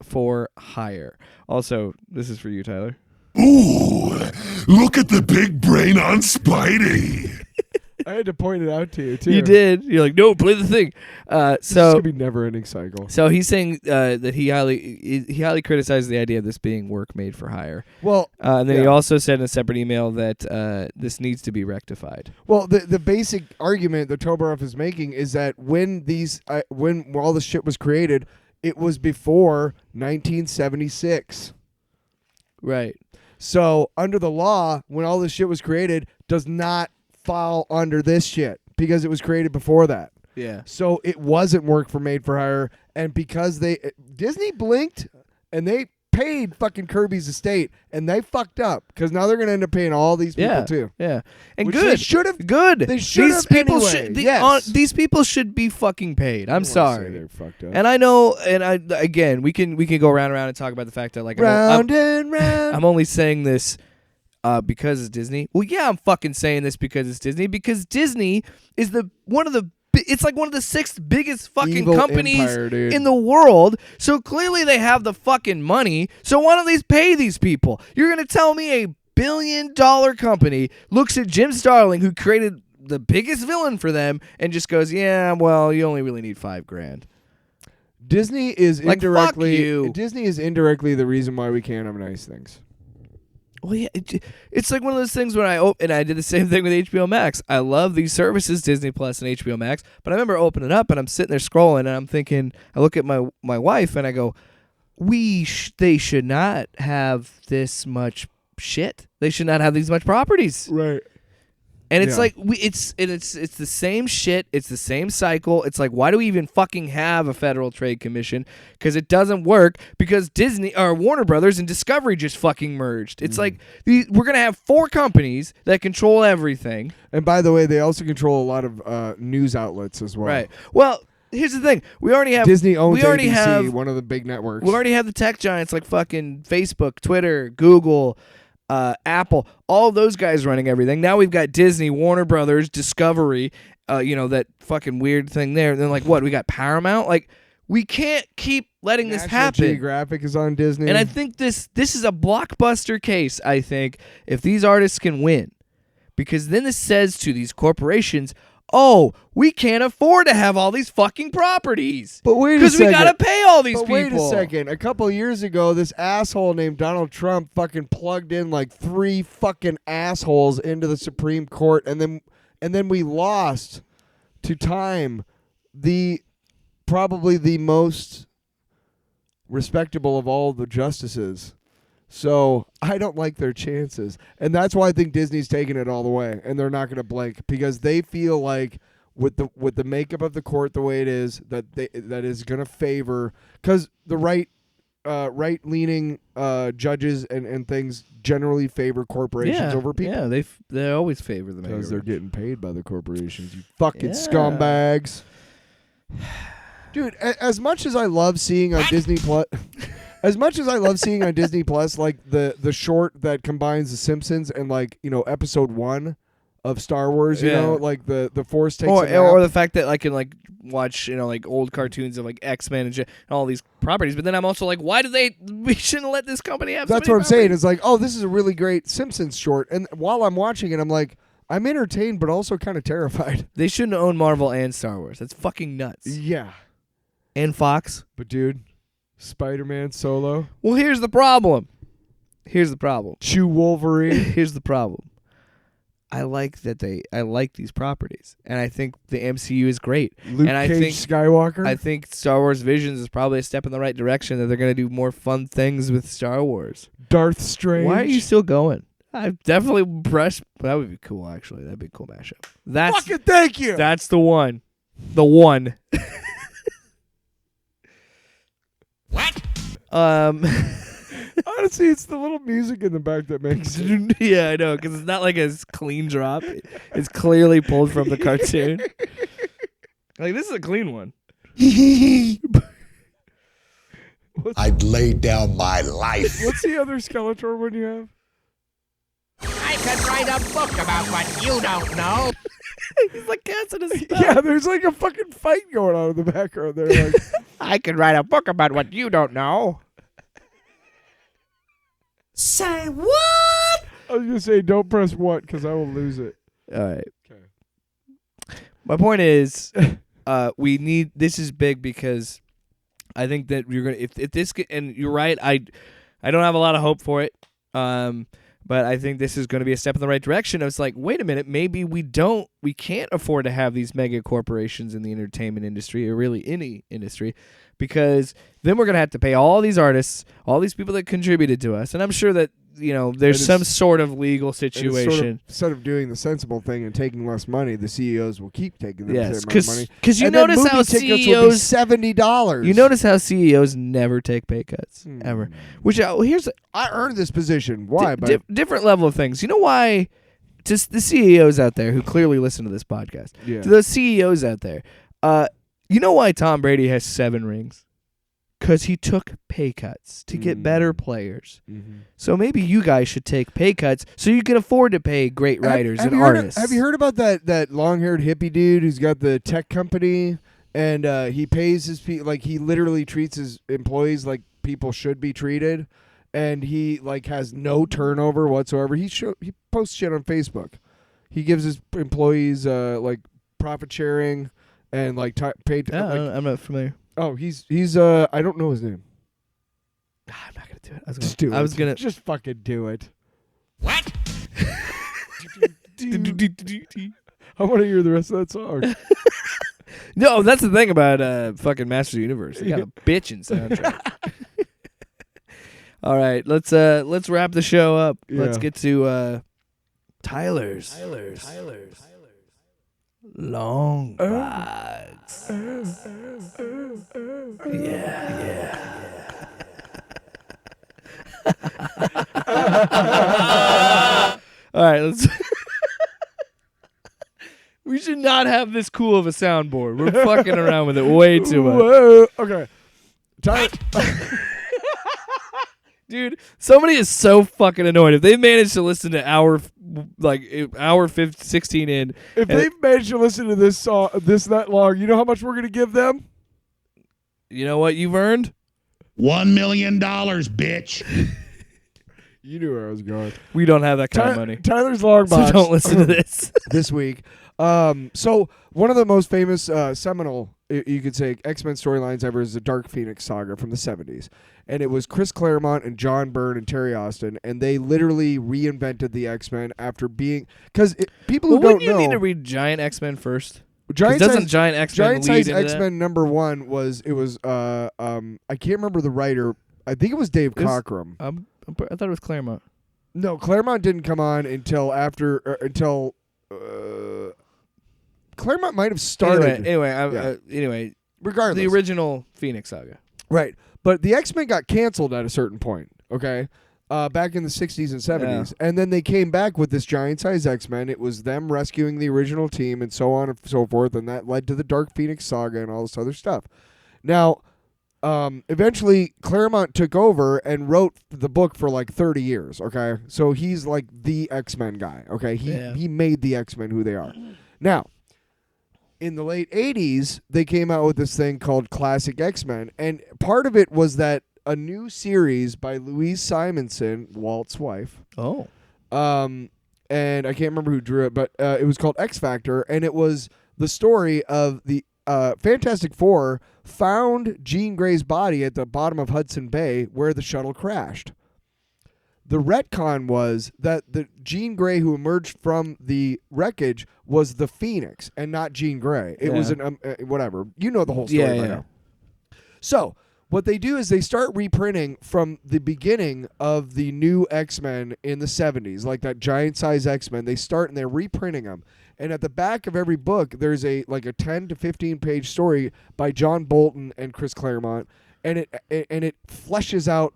Speaker 2: for hire. Also, this is for you, Tyler.
Speaker 5: Ooh, look at the big brain on Spidey.
Speaker 1: I had to point it out to you too.
Speaker 2: You did. You're like, no, play the thing.
Speaker 1: This is gonna be never-ending cycle.
Speaker 2: So he's saying that he highly criticized the idea of this being work made for hire.
Speaker 1: Well,
Speaker 2: and then he also said in a separate email that this needs to be rectified.
Speaker 1: Well, the basic argument that Toberoff is making is that when all this shit was created, it was before 1976.
Speaker 2: Right.
Speaker 1: So under the law, when all this shit was created, does not fall under this shit because it was created before that.
Speaker 2: Yeah.
Speaker 1: So it wasn't work for made for hire, and because Disney blinked and they paid fucking Kirby's estate, and they fucked up because now they're gonna end up paying all these people too.
Speaker 2: Yeah, and
Speaker 1: Which
Speaker 2: good.
Speaker 1: They should have.
Speaker 2: Good.
Speaker 1: They should have anyway.
Speaker 2: These people should be fucking paid. I'm sorry.
Speaker 1: They're fucked up.
Speaker 2: And I know, and again, we can go round and round and talk about the fact that like
Speaker 1: round and round.
Speaker 2: I'm only saying this because it's Disney. Well, yeah, I'm fucking saying this because it's Disney. Because Disney is it's like one of the 6th biggest fucking
Speaker 1: Evil
Speaker 2: companies
Speaker 1: empire, dude.
Speaker 2: in the world. So clearly they have the fucking money. So why don't they pay these people? You're going to tell me a $1 billion company looks at Jim Starlin, who created the biggest villain for them, and just goes, yeah, well, you only really need $5,000.
Speaker 1: Disney is
Speaker 2: Like, fuck
Speaker 1: indirectly
Speaker 2: you.
Speaker 1: Disney is indirectly the reason why we can't have nice things.
Speaker 2: Well, yeah, it's like one of those things when I did the same thing with HBO Max. I love these services, Disney Plus and HBO Max, but I remember opening it up and I'm sitting there scrolling and I'm thinking, I look at my wife and I go, they should not have this much shit. They should not have these much properties.
Speaker 1: Right.
Speaker 2: And it's like it's the same shit. It's the same cycle. It's like, why do we even fucking have a Federal Trade Commission? Because it doesn't work. Because Disney or Warner Brothers and Discovery just fucking merged. It's like we're gonna have 4 companies that control everything.
Speaker 1: And by the way, they also control a lot of news outlets as well.
Speaker 2: Right. Well, here's the thing. We already have
Speaker 1: Disney owns
Speaker 2: ABC,
Speaker 1: ABC, one of the big networks.
Speaker 2: We already have the tech giants like fucking Facebook, Twitter, Google. Apple, all those guys running everything. Now we've got Disney, Warner Brothers, Discovery, that fucking weird thing there. And then like what? We got Paramount. Like we can't keep letting this happen.
Speaker 1: Geographic is on Disney.
Speaker 2: And I think this is a blockbuster case, I think, if these artists can win. Because then this says to these corporations, oh, we can't afford to have all these fucking properties.
Speaker 1: But wait a second.
Speaker 2: Because we gotta pay all these people.
Speaker 1: Wait a second. A couple of years ago, this asshole named Donald Trump fucking plugged in like 3 fucking assholes into the Supreme Court, and then we lost to Time, probably the most respectable of all the justices. So I don't like their chances, and that's why I think Disney's taking it all the way, and they're not going to blink because they feel like with the makeup of the court the way it is that is going to favor, because the right leaning judges and things generally favor corporations over people.
Speaker 2: Yeah, they always favor the
Speaker 1: because they're getting paid by the corporations. You fucking scumbags, dude. As much as I love seeing on Disney Plus. As much as I love seeing on Disney Plus, like the short that combines The Simpsons and like episode 1 of Star Wars, you know, like the Force takes
Speaker 2: or the fact that I can like watch like old cartoons of like X-Men and all these properties, but then I'm also like, why do we shouldn't let this company have?
Speaker 1: That's
Speaker 2: so many
Speaker 1: what I'm saying. It's like, oh, this is a really great Simpsons short, and while I'm watching it, I'm like, I'm entertained, but also kind of terrified.
Speaker 2: They shouldn't own Marvel and Star Wars. That's fucking nuts.
Speaker 1: Yeah,
Speaker 2: and Fox,
Speaker 1: but dude. Spider-Man Solo.
Speaker 2: Well, here's the problem.
Speaker 1: Chew Wolverine.
Speaker 2: Here's the problem. I like these properties, and I think the MCU is great.
Speaker 1: Luke
Speaker 2: and I
Speaker 1: Cage
Speaker 2: think
Speaker 1: Skywalker.
Speaker 2: I think Star Wars Visions is probably a step in the right direction. That they're going to do more fun things with Star Wars.
Speaker 1: Darth Strange.
Speaker 2: Why are you still going? I'm definitely impressed. That would be cool, actually. That'd be a cool mashup.
Speaker 1: Fucking thank you.
Speaker 2: That's the one. The one.
Speaker 3: What?
Speaker 1: Honestly, it's the little music in the back that makes it.
Speaker 2: Yeah, I know, because it's not like a clean drop. It's clearly pulled from the cartoon. Like, this is a clean one.
Speaker 6: I'd lay down my life.
Speaker 1: What's the other Skeletor one you have?
Speaker 3: I could write a book about what you don't know.
Speaker 2: He's like casting a spell.
Speaker 1: Yeah, there's like a fucking fight going on in the background there. Like,
Speaker 3: I could write a book about what you don't know.
Speaker 2: Say what?
Speaker 1: I was gonna say, don't press what because I will lose it.
Speaker 2: All right.
Speaker 1: Okay.
Speaker 2: My point is, we need. This is big because I think that you're gonna. If this and you're right. I don't have a lot of hope for it. But I think this is going to be a step in the right direction. It's like, wait a minute, maybe we can't afford to have these mega corporations in the entertainment industry or really any industry, because then we're going to have to pay all these artists, all these people that contributed to us. And I'm sure that, there's some sort of legal situation.
Speaker 1: Instead of doing the sensible thing and taking less money, the CEOs will keep taking the same amount of money.
Speaker 2: Because you notice how CEOs
Speaker 1: $70.
Speaker 2: You notice how CEOs never take pay cuts ever. Which
Speaker 1: I earned this position. Why?
Speaker 2: Different level of things. You know why? Just the CEOs out there who clearly listen to this podcast.
Speaker 1: Yeah.
Speaker 2: To those CEOs out there, you know why Tom Brady has 7 rings? Because he took pay cuts to get better players. Mm-hmm. So maybe you guys should take pay cuts so you can afford to pay great writers and artists.
Speaker 1: Have you heard about that long-haired hippie dude who's got the tech company, and he pays his he literally treats his employees like people should be treated, and he has no turnover whatsoever. He posts shit on Facebook. He gives his employees profit sharing and paid.
Speaker 2: I'm not familiar.
Speaker 1: Oh, he's I don't know his name.
Speaker 2: I'm not gonna do it. I was gonna
Speaker 1: just fucking do it.
Speaker 3: What?
Speaker 1: I want to hear the rest of that song.
Speaker 2: No, that's the thing about fucking Masters of the Universe. They got a bitchin' soundtrack. All right, let's wrap the show up.
Speaker 1: Yeah.
Speaker 2: Let's get to Tyler's long box. All right, let's. We should not have this cool of a soundboard. We're fucking around with it way too much.
Speaker 1: Whoa, okay. Tyler.
Speaker 2: Dude, somebody is so fucking annoyed. If they managed to listen to hour 16 in.
Speaker 1: If they've managed to listen to this song that long, you know how much we're going to give them?
Speaker 2: You know what you've earned?
Speaker 5: $1 million, bitch.
Speaker 1: You knew where I was going.
Speaker 2: We don't have that kind of money.
Speaker 1: Tyler's long box.
Speaker 2: So don't listen to this.
Speaker 1: This week. So one of the most famous seminal, you could say, X-Men storylines ever is the Dark Phoenix saga from the 70s. And it was Chris Claremont and John Byrne and Terry Austin, and they literally reinvented the X-Men after being... Because people who don't know...
Speaker 2: Wouldn't you need to read Giant X-Men first?
Speaker 1: Giant
Speaker 2: Giant X-Men
Speaker 1: Size X-Men #1 was... I can't remember the writer. I think it was Dave Cockrum.
Speaker 2: I thought it was Claremont.
Speaker 1: No, Claremont didn't come on until after... Claremont might have started.
Speaker 2: Anyway,
Speaker 1: regardless,
Speaker 2: the original Phoenix saga,
Speaker 1: right? But the X-Men got canceled at a certain point. Okay, back in the 60s and 70s, and then they came back with this giant-size X-Men. It was them rescuing the original team and so on and so forth, and that led to the Dark Phoenix saga and all this other stuff. Now, eventually, Claremont took over and wrote the book for 30 years. Okay, so he's the X-Men guy. Okay, he made the X-Men who they are. Now, in the late 80s, they came out with this thing called Classic X-Men, and part of it was that a new series by Louise Simonson, Walt's wife.
Speaker 2: Oh.
Speaker 1: And I can't remember who drew it, but it was called X Factor, and it was the story of the Fantastic Four found Jean Grey's body at the bottom of Hudson Bay where the shuttle crashed. The retcon was that the Jean Grey who emerged from the wreckage was the Phoenix and not Jean Grey. It was an whatever. You know the whole story by now. So what they do is they start reprinting from the beginning of the new X-Men in the 70s, like that giant-size X-Men. They start and they're reprinting them. And at the back of every book, there's a 10 to 15-page story by John Bolton and Chris Claremont, and it fleshes out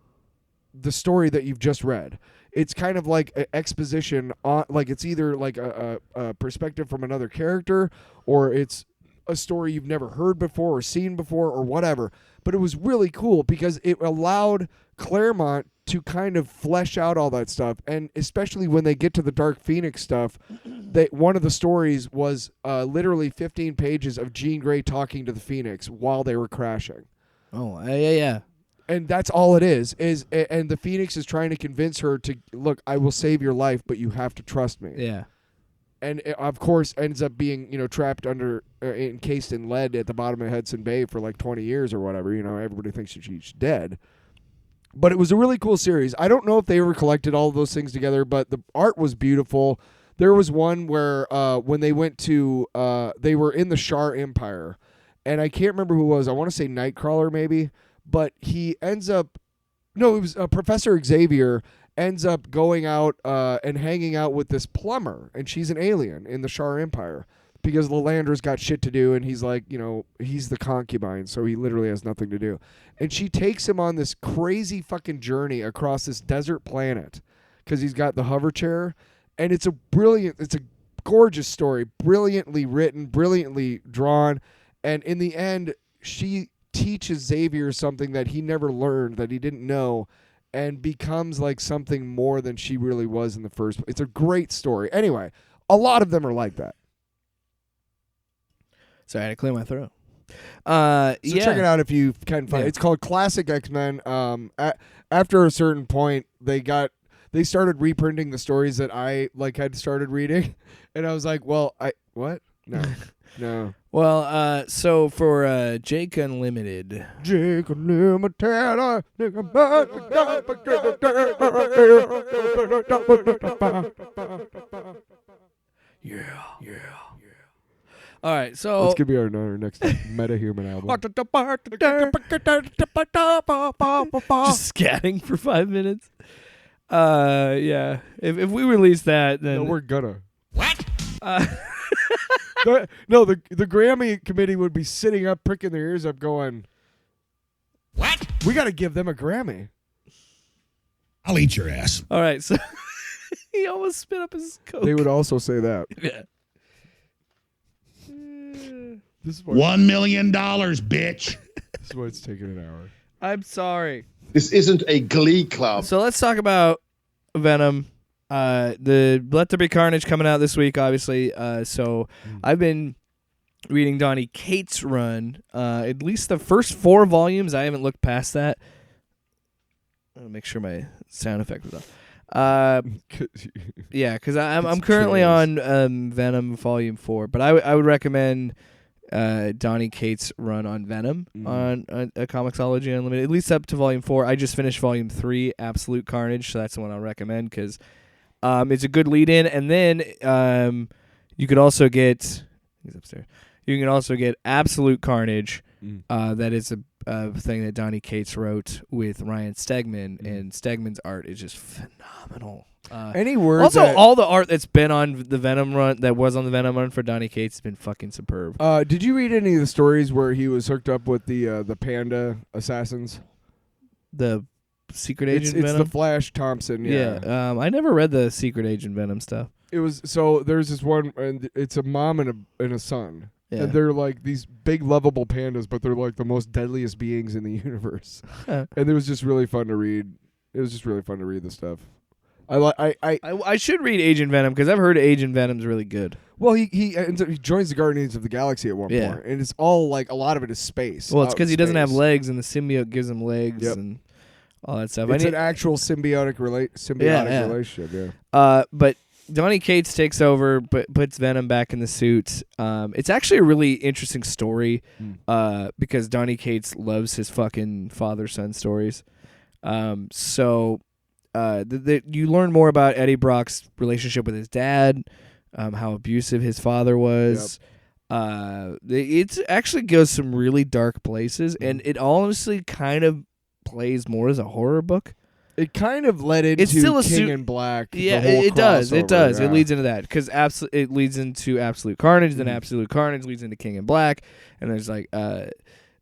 Speaker 1: the story that you've just read. It's kind of like an exposition on, it's either a perspective from another character, or it's a story you've never heard before or seen before or whatever. But it was really cool because it allowed Claremont to kind of flesh out all that stuff, and especially when they get to the Dark Phoenix stuff, one of the stories was literally 15 pages of Jean Grey talking to the Phoenix while they were crashing.
Speaker 2: Oh, yeah.
Speaker 1: And that's all it is, and the Phoenix is trying to convince her to, look, I will save your life, but you have to trust me.
Speaker 2: Yeah.
Speaker 1: and it, of course ends up being trapped under encased in lead at the bottom of Hudson Bay for like 20 years or whatever. Everybody thinks that she's dead. But it was a really cool series. I don't know if they ever collected all of those things together, but the art was beautiful. There was one where when they went to they were in the Shar Empire, and I can't remember who it was. I want to say Nightcrawler maybe, but he ends up it was Professor Xavier ends up going out and hanging out with this plumber, and she's an alien in the Shar Empire because Lilander's got shit to do, and he's like, he's the concubine, so he literally has nothing to do. And she takes him on this crazy fucking journey across this desert planet because he's got the hover chair, and it's a gorgeous story, brilliantly written, brilliantly drawn, and in the end, she teaches Xavier something that he never learned, that he didn't know, and becomes like something more than she really was in the first place. It's a great story. Anyway, a lot of them are like that.
Speaker 2: Sorry, I had to clear my throat.
Speaker 1: So check it out if you can find it. It's called Classic X-Men. After a certain point, they started reprinting the stories that I had started reading, and I was like, well, what? No. No.
Speaker 2: Well, so for Jake Unlimited.
Speaker 1: Jake Unlimited.
Speaker 2: Yeah. All right, so
Speaker 1: this could be our next meta-human album.
Speaker 2: Just scatting for 5 minutes. Yeah. If we release that, then
Speaker 1: no, we're gonna.
Speaker 3: What?
Speaker 1: The Grammy committee would be sitting up, pricking their ears up, going,
Speaker 3: What?
Speaker 1: We got to give them a Grammy.
Speaker 5: I'll eat your ass.
Speaker 2: All right, so he almost spit up his Coke.
Speaker 1: They would also say that.
Speaker 2: Yeah.
Speaker 1: This is why,
Speaker 5: $1 million, bitch.
Speaker 1: this is why it's taking an hour.
Speaker 2: I'm sorry.
Speaker 4: This isn't a glee club.
Speaker 2: So let's talk about Venom. The Let There Be Carnage coming out this week, obviously. I've been reading Donny Cates' run, at least the first 4 volumes. I haven't looked past that. I'll make sure my sound effect was off. Yeah, because I'm currently on Venom Volume 4, but I would recommend Donny Cates' run on Venom on a Comixology Unlimited, at least up to Volume 4. I just finished Volume 3, Absolute Carnage, so that's the one I'll recommend because it's a good lead-in. And then you could also get he's upstairs. You can also get Absolute Carnage. That is a thing that Donny Cates wrote with Ryan Stegman, and Stegman's art is just phenomenal.
Speaker 1: Any word
Speaker 2: also, all the art that's been on the Venom run, that was on the Venom run for Donny Cates, has been fucking superb.
Speaker 1: Did you read any of the stories where he was hooked up with the Panda assassins?
Speaker 2: The Secret Agent
Speaker 1: It's
Speaker 2: Venom?
Speaker 1: the Flash Thompson. Yeah.
Speaker 2: I never read the Secret Agent Venom stuff.
Speaker 1: It was there's this one, and it's a mom and a son.
Speaker 2: Yeah.
Speaker 1: And they're like these big lovable pandas, but they're like the most deadliest beings in the universe. And it was just really fun to read. It was just really fun to read the stuff.
Speaker 2: I should read Agent Venom because I've heard Agent Venom's really good.
Speaker 1: Well, he ends up, he joins the Guardians of the Galaxy at one
Speaker 2: Yeah.
Speaker 1: point, and it's all like a lot of it is space.
Speaker 2: Well, it's because he doesn't have
Speaker 1: space.
Speaker 2: legs, and the symbiote gives him legs and all that stuff.
Speaker 1: It's an actual symbiotic relationship. Yeah.
Speaker 2: But Donny Cates takes over, but puts Venom back in the suit. It's actually a really interesting story because Donny Cates loves his fucking father-son stories. So you learn more about Eddie Brock's relationship with his dad, how abusive his father was. It actually goes some really dark places, and it honestly kind of plays more as a horror book.
Speaker 1: It kind of led into
Speaker 2: It's still a
Speaker 1: King in Black.
Speaker 2: Yeah,
Speaker 1: the whole
Speaker 2: it does. It
Speaker 1: crossover,
Speaker 2: does.
Speaker 1: yeah.
Speaker 2: It leads into that because it leads into Absolute Carnage. Then Absolute Carnage leads into King in Black, and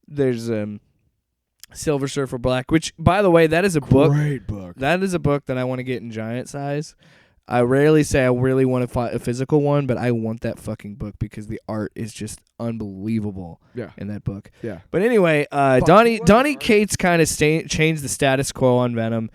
Speaker 2: there's Silver Surfer Black, which, by the way, that is a book.
Speaker 1: Great book.
Speaker 2: That is a book that I want to get in giant size. I rarely say I really want a physical one, but I want that fucking book because the art is just unbelievable in that book.
Speaker 1: Yeah.
Speaker 2: But anyway, Donny Cates kind of changed the status quo on Venom.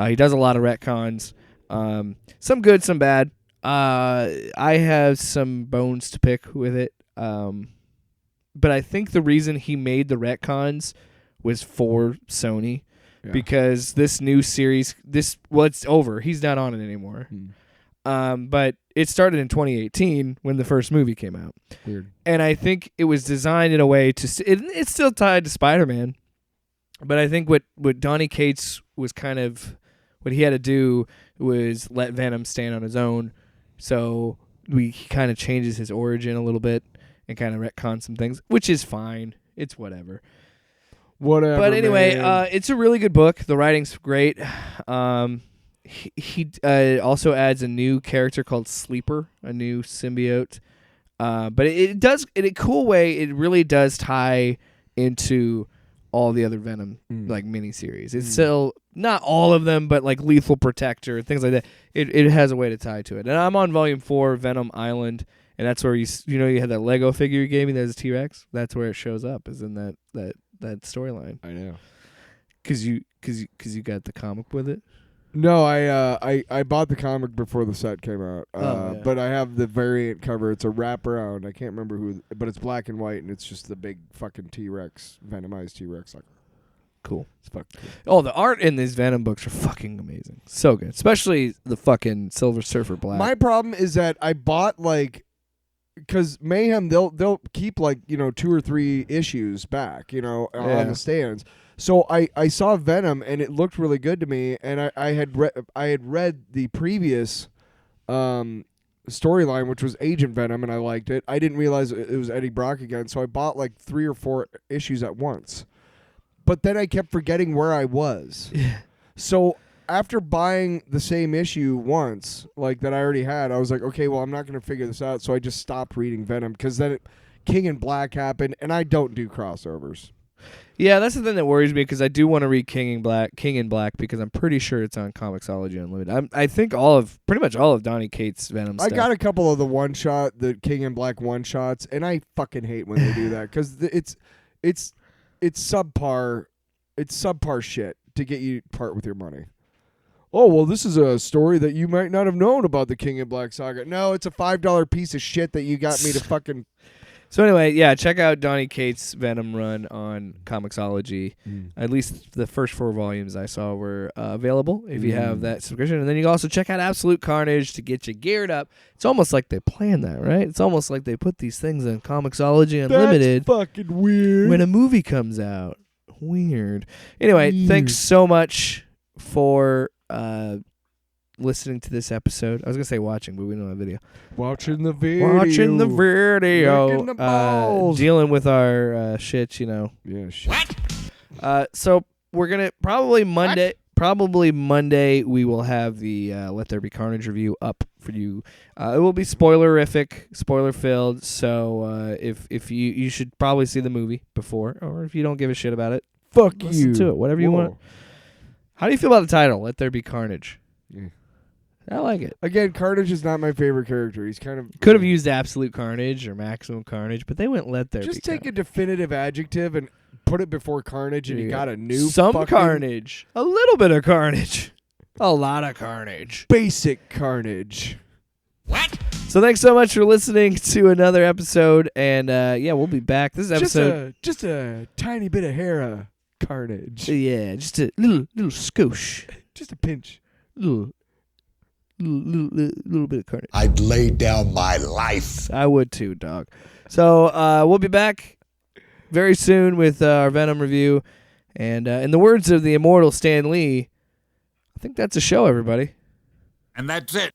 Speaker 2: He does a lot of retcons. Some good, some bad. I have some bones to pick with it. But I think the reason he made the retcons was for Sony. Yeah. Because this new series, it's over. He's not on it anymore. But it started in 2018 when the first movie came out.
Speaker 1: Weird.
Speaker 2: And I think it was designed in a way to it's still tied to Spider-Man. But I think what Donny Cates was kind of what he had to do was let Venom stand on his own. So he kind of changes his origin a little bit and kind of retcons some things, which is fine. It's whatever.
Speaker 1: Whatever.
Speaker 2: But anyway,
Speaker 1: man.
Speaker 2: it's a really good book. The writing's great. He also adds a new character called Sleeper, a new symbiote. But it does, in a cool way, it really does tie into all the other Venom like miniseries. It's still not all of them, but like Lethal Protector, things like that. It has a way to tie to it. And I'm on Volume 4, Venom Island, and that's where you had that Lego figure you gave me. There's a T-Rex. That's where it shows up. Is in that storyline.
Speaker 1: I know.
Speaker 2: Cause you got the comic with it.
Speaker 1: No, I bought the comic before the set came out.
Speaker 2: Yeah.
Speaker 1: But I have the variant cover. It's a wraparound. I can't remember who, but it's black and white, and it's just the big fucking T-Rex, Venomized T-Rex. Like,
Speaker 2: cool.
Speaker 1: It's fucking cool.
Speaker 2: Oh, the art in these Venom books are fucking amazing. So good, especially the fucking Silver Surfer Black.
Speaker 1: My problem is that I bought because Mayhem they'll keep 2 or 3 issues back, on the stands. So I saw Venom and it looked really good to me, and I had read the previous storyline, which was Agent Venom, and I liked it. I didn't realize it was Eddie Brock again, so I bought 3 or 4 issues at once. But then I kept forgetting where I was.
Speaker 2: Yeah.
Speaker 1: So after buying the same issue once, that I already had, I was like, okay, well, I'm not going to figure this out. So I just stopped reading Venom because then King in Black happened, and I don't do crossovers.
Speaker 2: Yeah, that's the thing that worries me because I do want to read King in Black because I'm pretty sure it's on Comixology Unlimited. I think pretty much all of Donny Cates' Venom stuff.
Speaker 1: I got a couple of the King in Black one shots, and I fucking hate when they do that because it's subpar. It's subpar shit to get you part with your money. Oh, well, this is a story that you might not have known about the King in Black saga. No, it's a $5 piece of shit that you got me to fucking.
Speaker 2: So anyway, yeah, check out Donny Cates' Venom run on Comixology. At least the first 4 volumes I saw were available if you have that subscription. And then you can also check out Absolute Carnage to get you geared up. It's almost like they planned that, right? It's almost like they put these things on Comixology Unlimited.
Speaker 1: That's fucking weird.
Speaker 2: When a movie comes out. Weird. Anyway, thanks so much for listening to this episode. I was going to say watching, but we don't have video.
Speaker 1: Watching the video.
Speaker 2: Watching the video.
Speaker 1: Licking the balls.
Speaker 2: Dealing with our shit,
Speaker 1: Yeah, shit.
Speaker 2: So we're going to probably Monday we will have the Let There Be Carnage review up for you. It will be spoilerific, spoiler-filled, so if you should probably see the movie before, or if you don't give a shit about it, listen to it, whatever you want. How do you feel about the title, Let There Be Carnage?
Speaker 1: Yeah.
Speaker 2: I like it.
Speaker 1: Again, Carnage is not my favorite character. He's kind of...
Speaker 2: Could have used Absolute Carnage or Maximum Carnage, but they went Let There Be
Speaker 1: Just take
Speaker 2: Carnage.
Speaker 1: a definitive adjective and put it before Carnage, and you got a new
Speaker 2: Some
Speaker 1: fucking
Speaker 2: Carnage. A little bit of Carnage. A lot of Carnage.
Speaker 1: basic Carnage.
Speaker 3: What?
Speaker 2: So thanks so much for listening to another episode, and we'll be back. This is episode...
Speaker 1: Just a tiny bit of hair of Carnage.
Speaker 2: Yeah, just a little skosh.
Speaker 1: Just a pinch.
Speaker 2: Little bit of Carnage.
Speaker 6: I'd lay down my life.
Speaker 2: I would too, dog. So we'll be back very soon with our Venom review. And in the words of the immortal Stan Lee, I think that's a show, everybody.
Speaker 3: And that's it.